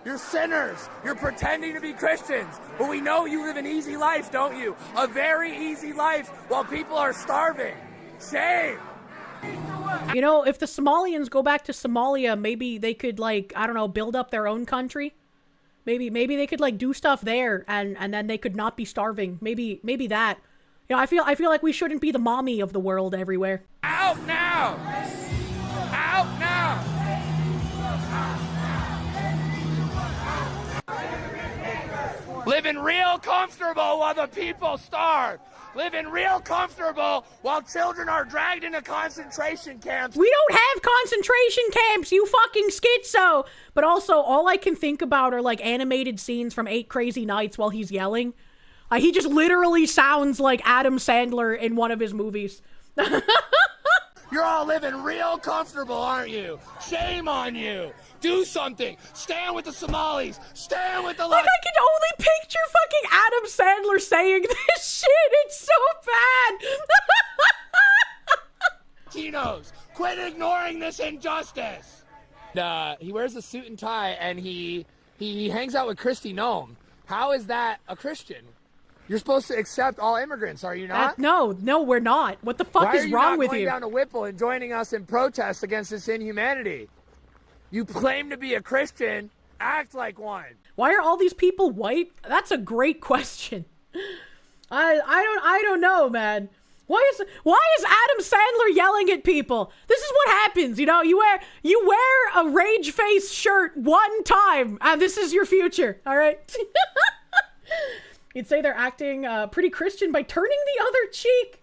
You're sinners. You're pretending to be Christians. But we know you live an easy life, don't you? A very easy life while people are starving. Shame. You know, if the Somalians go back to Somalia, maybe they could, like, I don't know, build up their own country. Maybe they could, like, do stuff there, and then they could not be starving. Maybe that. You know, I feel like we shouldn't be the mommy of the world everywhere. Out now! Out now! Living real comfortable while the people starve. Living real comfortable while children are dragged into concentration camps. We don't have concentration camps, you fucking schizo! But also, all I can think about are, like, animated scenes from 8 Crazy Nights while he's yelling. He just literally sounds like Adam Sandler in one of his movies. You're all living real comfortable, aren't you? Shame on you. Do something. Stand with the Somalis. Stand with the... Like, I can only picture fucking Adam Sandler saying this shit. It's so bad. Latinos, quit ignoring this injustice. He wears a suit and tie, and he hangs out with Kristi Noem. How is that a Christian? You're supposed to accept all immigrants, are you not? No, we're not. What the fuck is wrong with you? Why are you not going down to Whipple and joining us in protest against this inhumanity? You claim to be a Christian. Act like one. Why are all these people white? That's a great question. I don't know, man. Why is Adam Sandler yelling at people? This is what happens, you know. You wear a rage face shirt one time, and this is your future. All right. You'd say they're acting pretty Christian by turning the other cheek.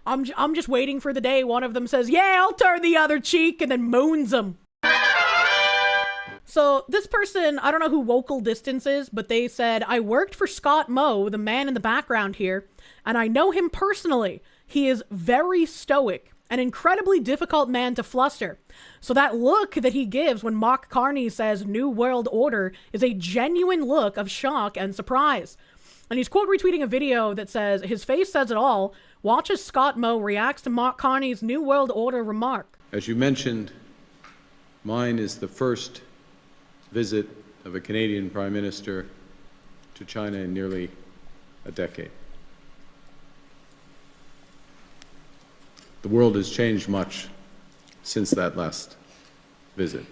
I'm just waiting for the day one of them says, "Yeah, I'll turn the other cheek," and then moons them. So this person, I don't know who Vocal Distance is, but they said, "I worked for Scott Moe, the man in the background here, and I know him personally. He is very stoic, an incredibly difficult man to fluster. So that look that he gives when Mock Carney says New World Order is a genuine look of shock and surprise." And he's quote retweeting a video that says, "His face says it all. Watch as Scott Moe reacts to Mock Carney's New World Order remark." As you mentioned, mine is the first visit of a Canadian Prime Minister to China in nearly a decade. The world has changed much since that last visit.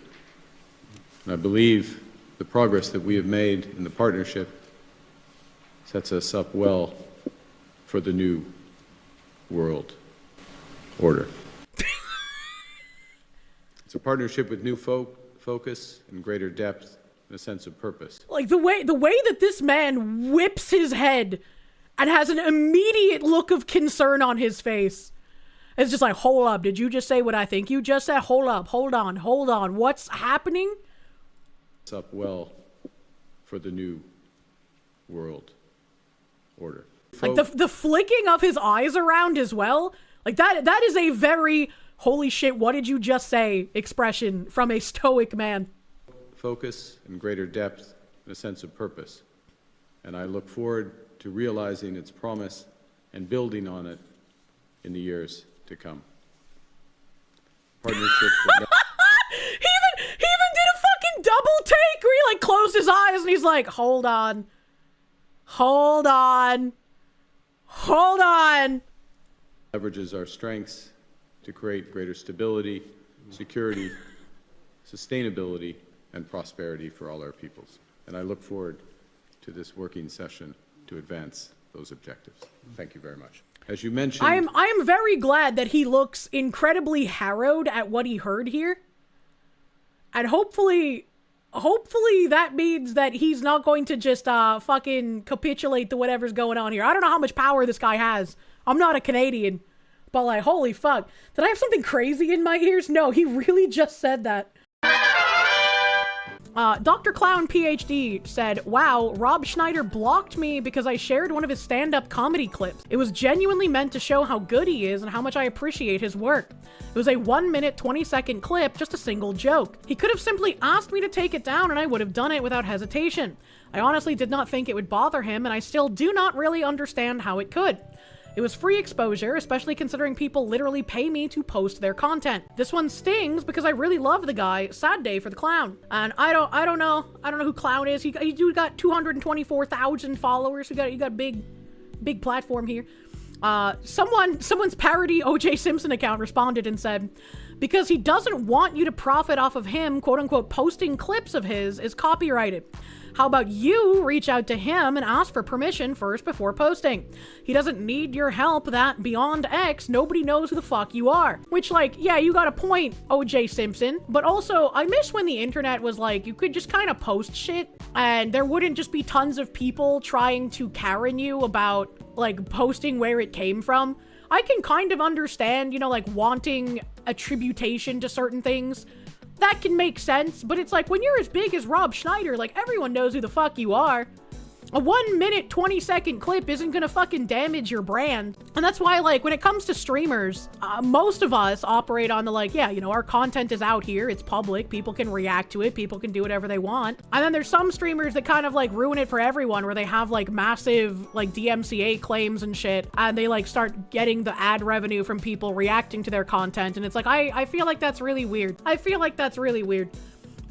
And I believe the progress that we have made in the partnership sets us up well for the new world order. It's a partnership with new focus and greater depth and a sense of purpose. Like the way that this man whips his head and has an immediate look of concern on his face. It's just like, hold up, did you just say what I think you just said? Hold up, hold on. What's happening? It's up well for the new world order. Like the flicking of his eyes around as well. Like that is a very holy shit, what did you just say expression from a stoic man. Focus and greater depth and a sense of purpose. And I look forward to realizing its promise and building on it in the years to come. Partnership with He even did a fucking double take where he like closed his eyes and he's like, hold on. leverages our strengths to create greater stability, security, sustainability, and prosperity for all our peoples. And I look forward to this working session to advance those objectives. Thank you very much. As you mentioned, I'm very glad that he looks incredibly harrowed at what he heard here. And hopefully that means that he's not going to just fucking capitulate to whatever's going on here. I don't know how much power this guy has. I'm not a Canadian, but like, holy fuck. Did I have something crazy in my ears? No, he really just said that. Dr. Clown PhD said, wow, Rob Schneider blocked me because I shared one of his stand-up comedy clips. It was genuinely meant to show how good he is and how much I appreciate his work. It was a 1-minute, 20-second clip, just a single joke. He could have simply asked me to take it down and I would have done it without hesitation. I honestly did not think it would bother him, and I still do not really understand how it could. It was free exposure, especially considering people literally pay me to post their content. This one stings because I really love the guy. Sad day for the clown. And I don't know who Clown is. He got 224,000 followers. You got a big platform here. Someone's parody OJ Simpson account responded and said, because he doesn't want you to profit off of him, quote unquote, posting clips of his is copyrighted. How about you reach out to him and ask for permission first before posting? He doesn't need your help. That beyond X, nobody knows who the fuck you are. Which, like, yeah, you got a point, OJ Simpson. But also, I miss when the internet was like, you could just kind of post shit and there wouldn't just be tons of people trying to Karen you about, like, posting where it came from. I can kind of understand, you know, like, wanting attribution to certain things. That can make sense, but it's like when you're as big as Rob Schneider, like everyone knows who the fuck you are. A 1-minute, 20-second clip isn't gonna fucking damage your brand. And that's why, like, when it comes to streamers, most of us operate on the, like, yeah, you know, our content is out here, it's public, people can react to it, people can do whatever they want. And then there's some streamers that kind of, like, ruin it for everyone, where they have, like, massive, like, DMCA claims and shit, and they, like, start getting the ad revenue from people reacting to their content, and it's like, I feel like that's really weird.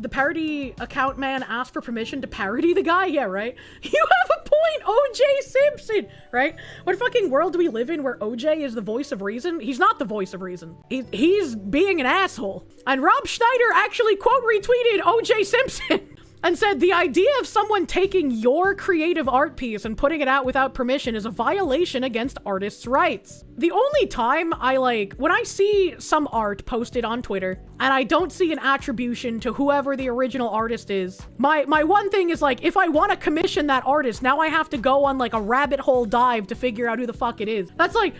The parody account man asked for permission to parody the guy? Yeah, right? You have a point, OJ Simpson, right? What fucking world do we live in where OJ is the voice of reason? He's not the voice of reason. He's being an asshole. And Rob Schneider actually quote retweeted OJ Simpson and said, the idea of someone taking your creative art piece and putting it out without permission is a violation against artists' rights. The only time when I see some art posted on Twitter and I don't see an attribution to whoever the original artist is, my one thing is, like, if I want to commission that artist, now I have to go on, like, a rabbit hole dive to figure out who the fuck it is. That's like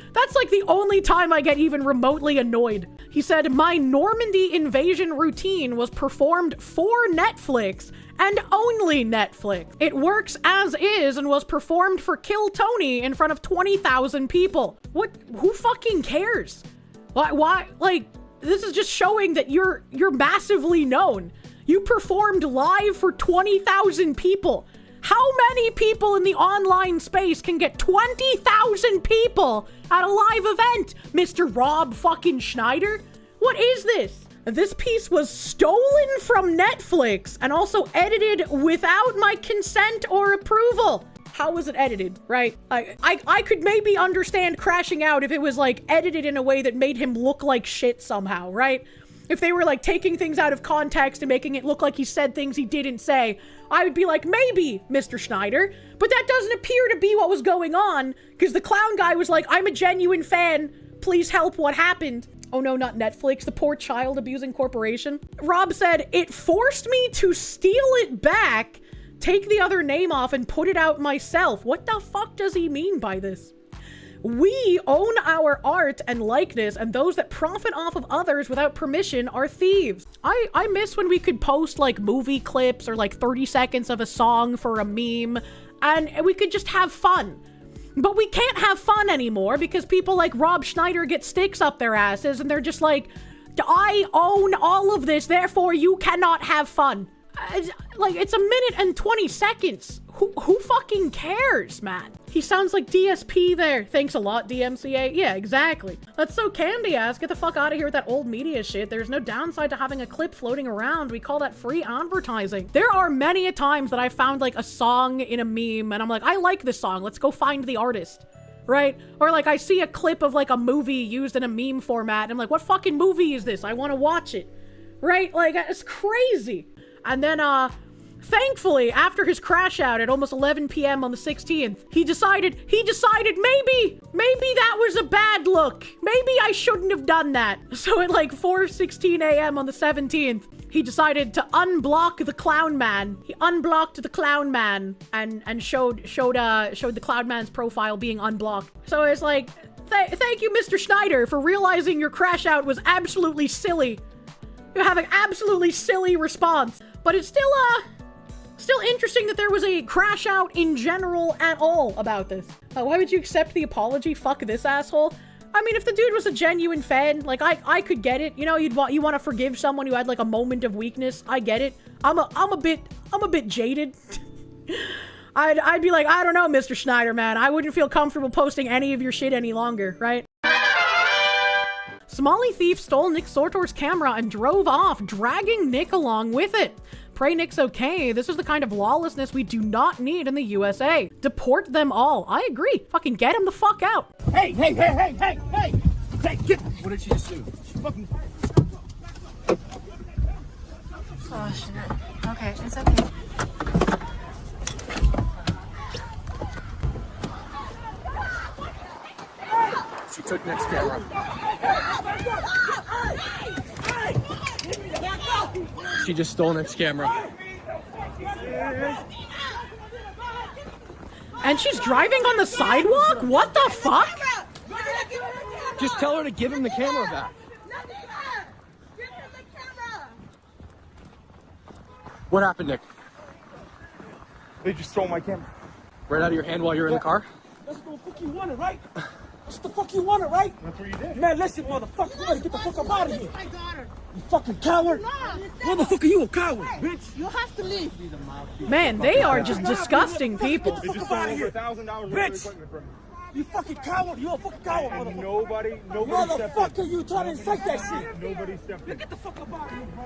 the only time I get even remotely annoyed. He said, my Normandy invasion routine was performed for Netflix and only Netflix. It works as is and was performed for Kill Tony in front of 20,000 people. Who fucking cares? Why? Like, this is just showing that you're massively known. You performed live for 20,000 people. How many people in the online space can get 20,000 people at a live event, Mr. Rob fucking Schneider? What is this? This piece was stolen from Netflix and also edited without my consent or approval. How was it edited, right? I could maybe understand crashing out if it was, like, edited in a way that made him look like shit somehow, right? If they were, like, taking things out of context and making it look like he said things he didn't say, I would be like, maybe, Mr. Schneider. But that doesn't appear to be what was going on, because the clown guy was like, I'm a genuine fan. Please help, what happened? Oh no, not Netflix, the poor child abusing corporation. Rob said, it forced me to steal it back, take the other name off, and put it out myself. What the fuck does he mean by this? We own our art and likeness, and those that profit off of others without permission are thieves. I miss when we could post, like, movie clips or, like, 30 seconds of a song for a meme, and we could just have fun. But we can't have fun anymore because people like Rob Schneider get sticks up their asses and they're just like, I own all of this, therefore you cannot have fun. Like, it's a minute and 20 seconds. Who fucking cares, man? He sounds like DSP there. Thanks a lot, DMCA. Yeah, exactly. That's so candy-ass. Get the fuck out of here with that old media shit. There's no downside to having a clip floating around. We call that free advertising. There are many a times that I found like a song in a meme and I'm like, I like this song. Let's go find the artist. Right? Or like I see a clip of like a movie used in a meme format and I'm like, what fucking movie is this? I want to watch it. Right? Like, it's crazy. And then, thankfully, after his crash out at almost 11 p.m. on the 16th, he decided maybe that was a bad look. Maybe I shouldn't have done that. So at like 4:16 a.m. on the 17th, he decided to unblock the clown man. He unblocked the clown man and showed the clown man's profile being unblocked. So it's like, thank you, Mr. Schneider, for realizing your crash out was absolutely silly. You have an absolutely silly response. But it's still interesting that there was a crash out in general at all about this. Why would you accept the apology? Fuck this asshole. I mean, if the dude was a genuine fan, like I could get it. You know, you want to forgive someone who had like a moment of weakness. I get it. I'm a bit jaded. I'd be like, I don't know, Mr. Schneider, man. I wouldn't feel comfortable posting any of your shit any longer, right? Somali thief stole Nick Sortor's camera and drove off, dragging Nick along with it. Pray Nick's okay. This is the kind of lawlessness we do not need in the USA. Deport them all. I agree. Fucking get him the fuck out. Hey, get. What did she just do? She fucking. Oh, shit. Okay, it's okay. She took Nick's camera. She just stole Nick's camera. And she's driving on the sidewalk? What the fuck? Just tell her to give him the camera back. What happened, Nick? They just stole my camera. Right out of your hand while you're in the car? That's what the fuck you wanted, right? That's the fuck you wanted, right? That's what you did. Man, listen, motherfucker, you gotta get the fuck up out of here. You fucking coward. Motherfucker, you a coward, bitch. You have to leave. Man, they are just disgusting people. They just stole over $1,000 bitch. You fucking coward. You a fucking coward, motherfucker. Nobody motherfucker, you trying to incite that shit. Nobody stepped in. Get the fuck up out of here, bro.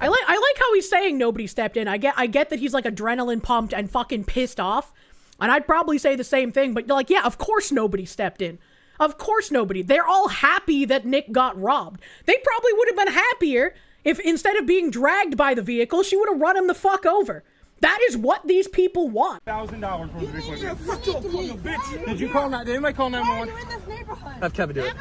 I like how he's saying nobody stepped in. I get that he's like adrenaline pumped and fucking pissed off. And I'd probably say the same thing, but like, yeah, of course nobody stepped in. Of course nobody. They're all happy that Nick got robbed. They probably would have been happier if instead of being dragged by the vehicle, she would have run him the fuck over. That is what these people want. $1,000 from the vehicle. Fuck you, bitch. Did you call 911? Did anybody call 911? You're in this neighborhood. Have Kevin do it.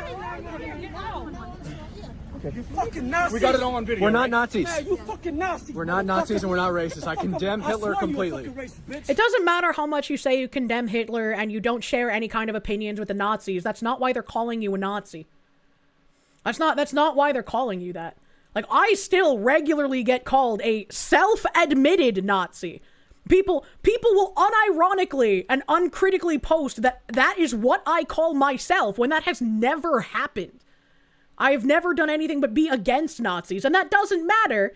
Okay. You fucking Nazis. We got it all on video. We're not Nazis. Man, you fucking Nazis. We're not Nazis and we're not racist. I condemn Hitler completely. It doesn't matter how much you say you condemn Hitler and you don't share any kind of opinions with the Nazis. That's not why they're calling you a Nazi. That's not why they're calling you that. Like, I still regularly get called a self-admitted Nazi. People will unironically and uncritically post that is what I call myself when that has never happened. I've never done anything but be against Nazis, and that doesn't matter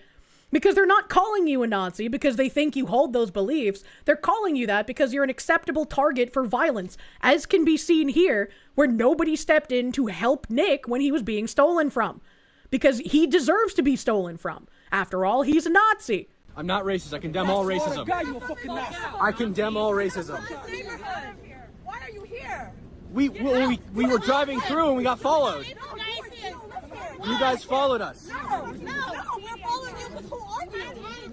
because they're not calling you a Nazi because they think you hold those beliefs. They're calling you that because you're an acceptable target for violence, as can be seen here, where nobody stepped in to help Nick when he was being stolen from. Because he deserves to be stolen from. After all, he's a Nazi. I'm not racist. I condemn all racism. I condemn all racism. Why are you here? We were driving through and we got followed. You guys followed us. No, we're following you because who are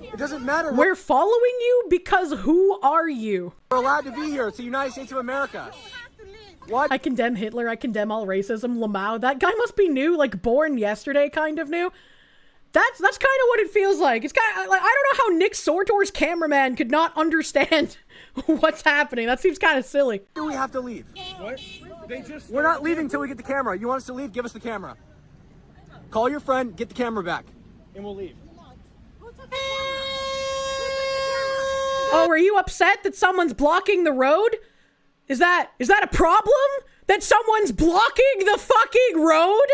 you? It doesn't matter. We're following you because who are you? We're allowed to be here. It's the United States of America. What? I condemn Hitler. I condemn all racism. Lamau. That guy must be new, like born yesterday kind of new. That's kind of what it feels like. It's kind of like, I don't know how Nick Sortor's cameraman could not understand what's happening. That seems kind of silly. Do we have to leave? What? We're not leaving till we get the camera. You want us to leave? Give us the camera. Call your friend, get the camera back, and we'll leave. Oh, are you upset that someone's blocking the road? Is that a problem? That someone's blocking the fucking road?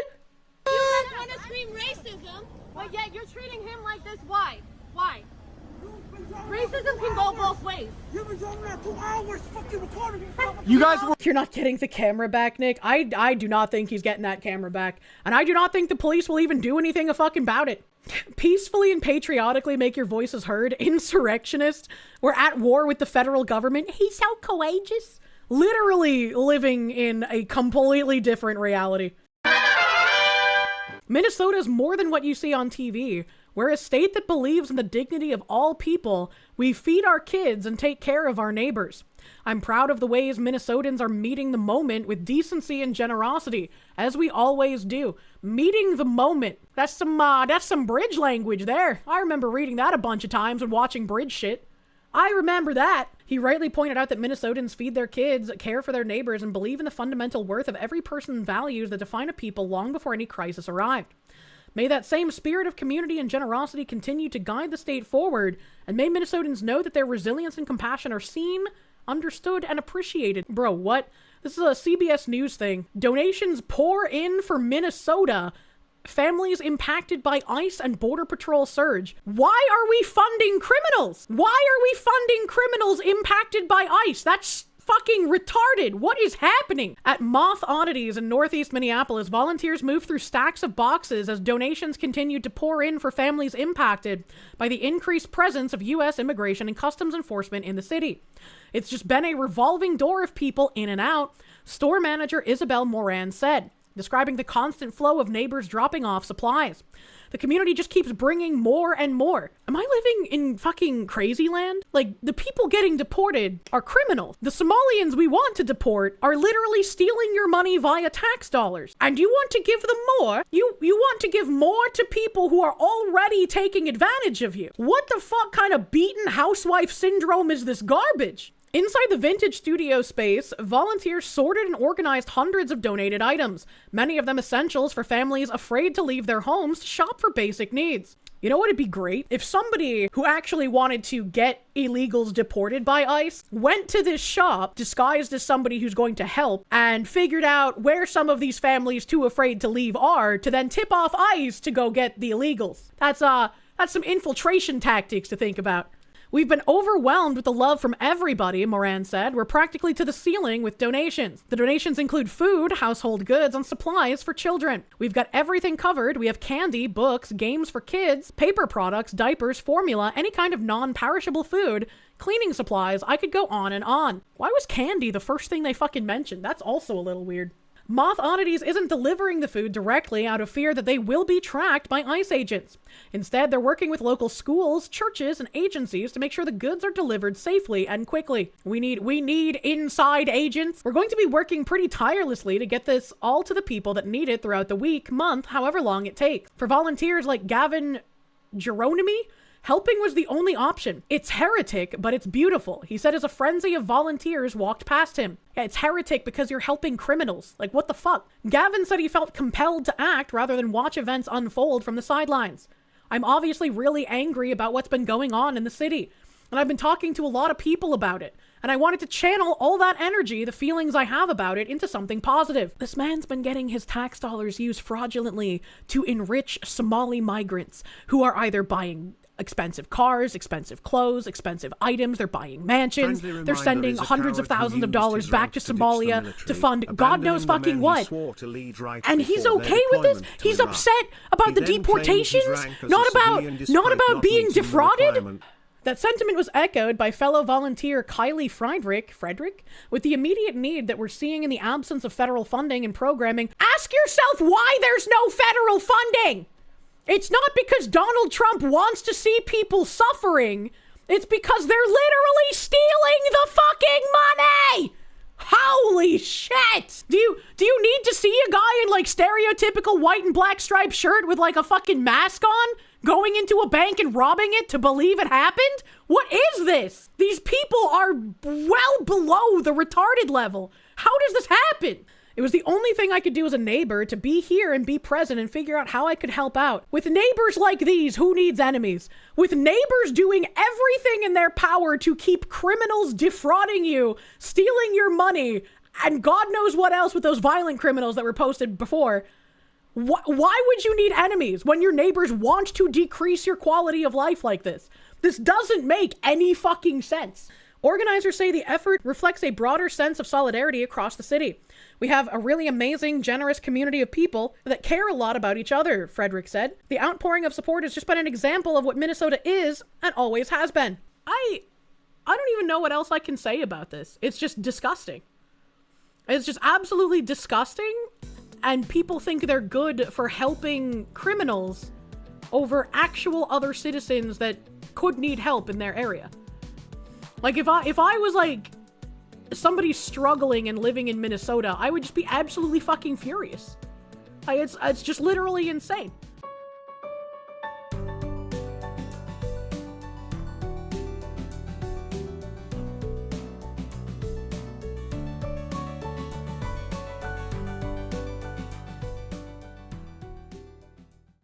You want to scream racism, but yet you're treating him like this. Why? Why? racism can go both ways. You've been driving around 2 hours fucking recording me. You guys were- You're not getting the camera back, Nick. I do not think he's getting that camera back. And I do not think the police will even do anything about it. Peacefully and patriotically make your voices heard. Insurrectionist. We're at war with the federal government. He's so courageous. Literally living in a completely different reality. Minnesota is more than what you see on TV. We're a state that believes in the dignity of all people. We feed our kids and take care of our neighbors. I'm proud of the ways Minnesotans are meeting the moment with decency and generosity, as we always do. Meeting the moment. That's some bridge language there. I remember reading that a bunch of times when watching bridge shit. I remember that. He rightly pointed out that Minnesotans feed their kids, care for their neighbors, and believe in the fundamental worth of every person's values that define a people long before any crisis arrived. May that same spirit of community and generosity continue to guide the state forward, and may Minnesotans know that their resilience and compassion are seen, understood, and appreciated. Bro, what? This is a CBS News thing. Donations pour in for Minnesota. Families impacted by ICE and Border Patrol surge. Why are we funding criminals? Why are we funding criminals impacted by ICE? That's fucking retarded. What is happening? At Moth Oddities in Northeast Minneapolis, volunteers moved through stacks of boxes as donations continued to pour in for families impacted by the increased presence of U.S. Immigration and Customs Enforcement in the city. It's just been a revolving door of people in and out, store manager Isabel Moran said, describing the constant flow of neighbors dropping off supplies. The community just keeps bringing more and more. Am I living in fucking crazy land? Like, the people getting deported are criminals. The Somalians we want to deport are literally stealing your money via tax dollars. And you want to give them more? You want to give more to people who are already taking advantage of you. What the fuck kind of beaten housewife syndrome is this garbage? Inside the vintage studio space, volunteers sorted and organized hundreds of donated items, many of them essentials for families afraid to leave their homes to shop for basic needs. You know what would be great? If somebody who actually wanted to get illegals deported by ICE went to this shop disguised as somebody who's going to help and figured out where some of these families too afraid to leave are to then tip off ICE to go get the illegals. That's some infiltration tactics to think about. We've been overwhelmed with the love from everybody, Moran said. We're practically to the ceiling with donations. The donations include food, household goods, and supplies for children. We've got everything covered. We have candy, books, games for kids, paper products, diapers, formula, any kind of non-perishable food, cleaning supplies. I could go on and on. Why was candy the first thing they fucking mentioned? That's also a little weird. Moth Oddities isn't delivering the food directly out of fear that they will be tracked by ICE agents. Instead, they're working with local schools, churches, and agencies to make sure the goods are delivered safely and quickly. We need inside agents. We're going to be working pretty tirelessly to get this all to the people that need it throughout the week, month, however long it takes. For volunteers like Gavin Geronimi, helping was the only option. It's heretic, but it's beautiful, he said as a frenzy of volunteers walked past him. Yeah, it's heretic because you're helping criminals. Like, what the fuck? Gavin said he felt compelled to act rather than watch events unfold from the sidelines. I'm obviously really angry about what's been going on in the city, and I've been talking to a lot of people about it, and I wanted to channel all that energy, the feelings I have about it, into something positive. This man's been getting his tax dollars used fraudulently to enrich Somali migrants who are either buying expensive cars, expensive clothes, expensive items. They're buying mansions. They're sending hundreds of thousands of dollars back to Somalia to fund God knows fucking what. And he's okay with this? He's upset about the deportations? Not about being defrauded? That sentiment was echoed by fellow volunteer Kylie Frederick, with the immediate need that we're seeing in the absence of federal funding and programming. Ask yourself why there's no federal funding! It's not because Donald Trump wants to see people suffering. It's because they're literally stealing the fucking money! Holy shit! Do you need to see a guy in like stereotypical white and black striped shirt with like a fucking mask on going into a bank and robbing it to believe it happened? What is this? These people are well below the retarded level. How does this happen? It was the only thing I could do as a neighbor to be here and be present and figure out how I could help out. With neighbors like these, who needs enemies? With neighbors doing everything in their power to keep criminals defrauding you, stealing your money, and God knows what else with those violent criminals that were posted before. Why would you need enemies when your neighbors want to decrease your quality of life like this? This doesn't make any fucking sense. Organizers say the effort reflects a broader sense of solidarity across the city. We have a really amazing, generous community of people that care a lot about each other, Frederick said. The outpouring of support has just been an example of what Minnesota is and always has been. I don't even know what else I can say about this. It's just disgusting. It's just absolutely disgusting, and people think they're good for helping criminals over actual other citizens that could need help in their area. Like, if I was, like, somebody struggling and living in Minnesota, I would just be absolutely fucking furious. It's just literally insane.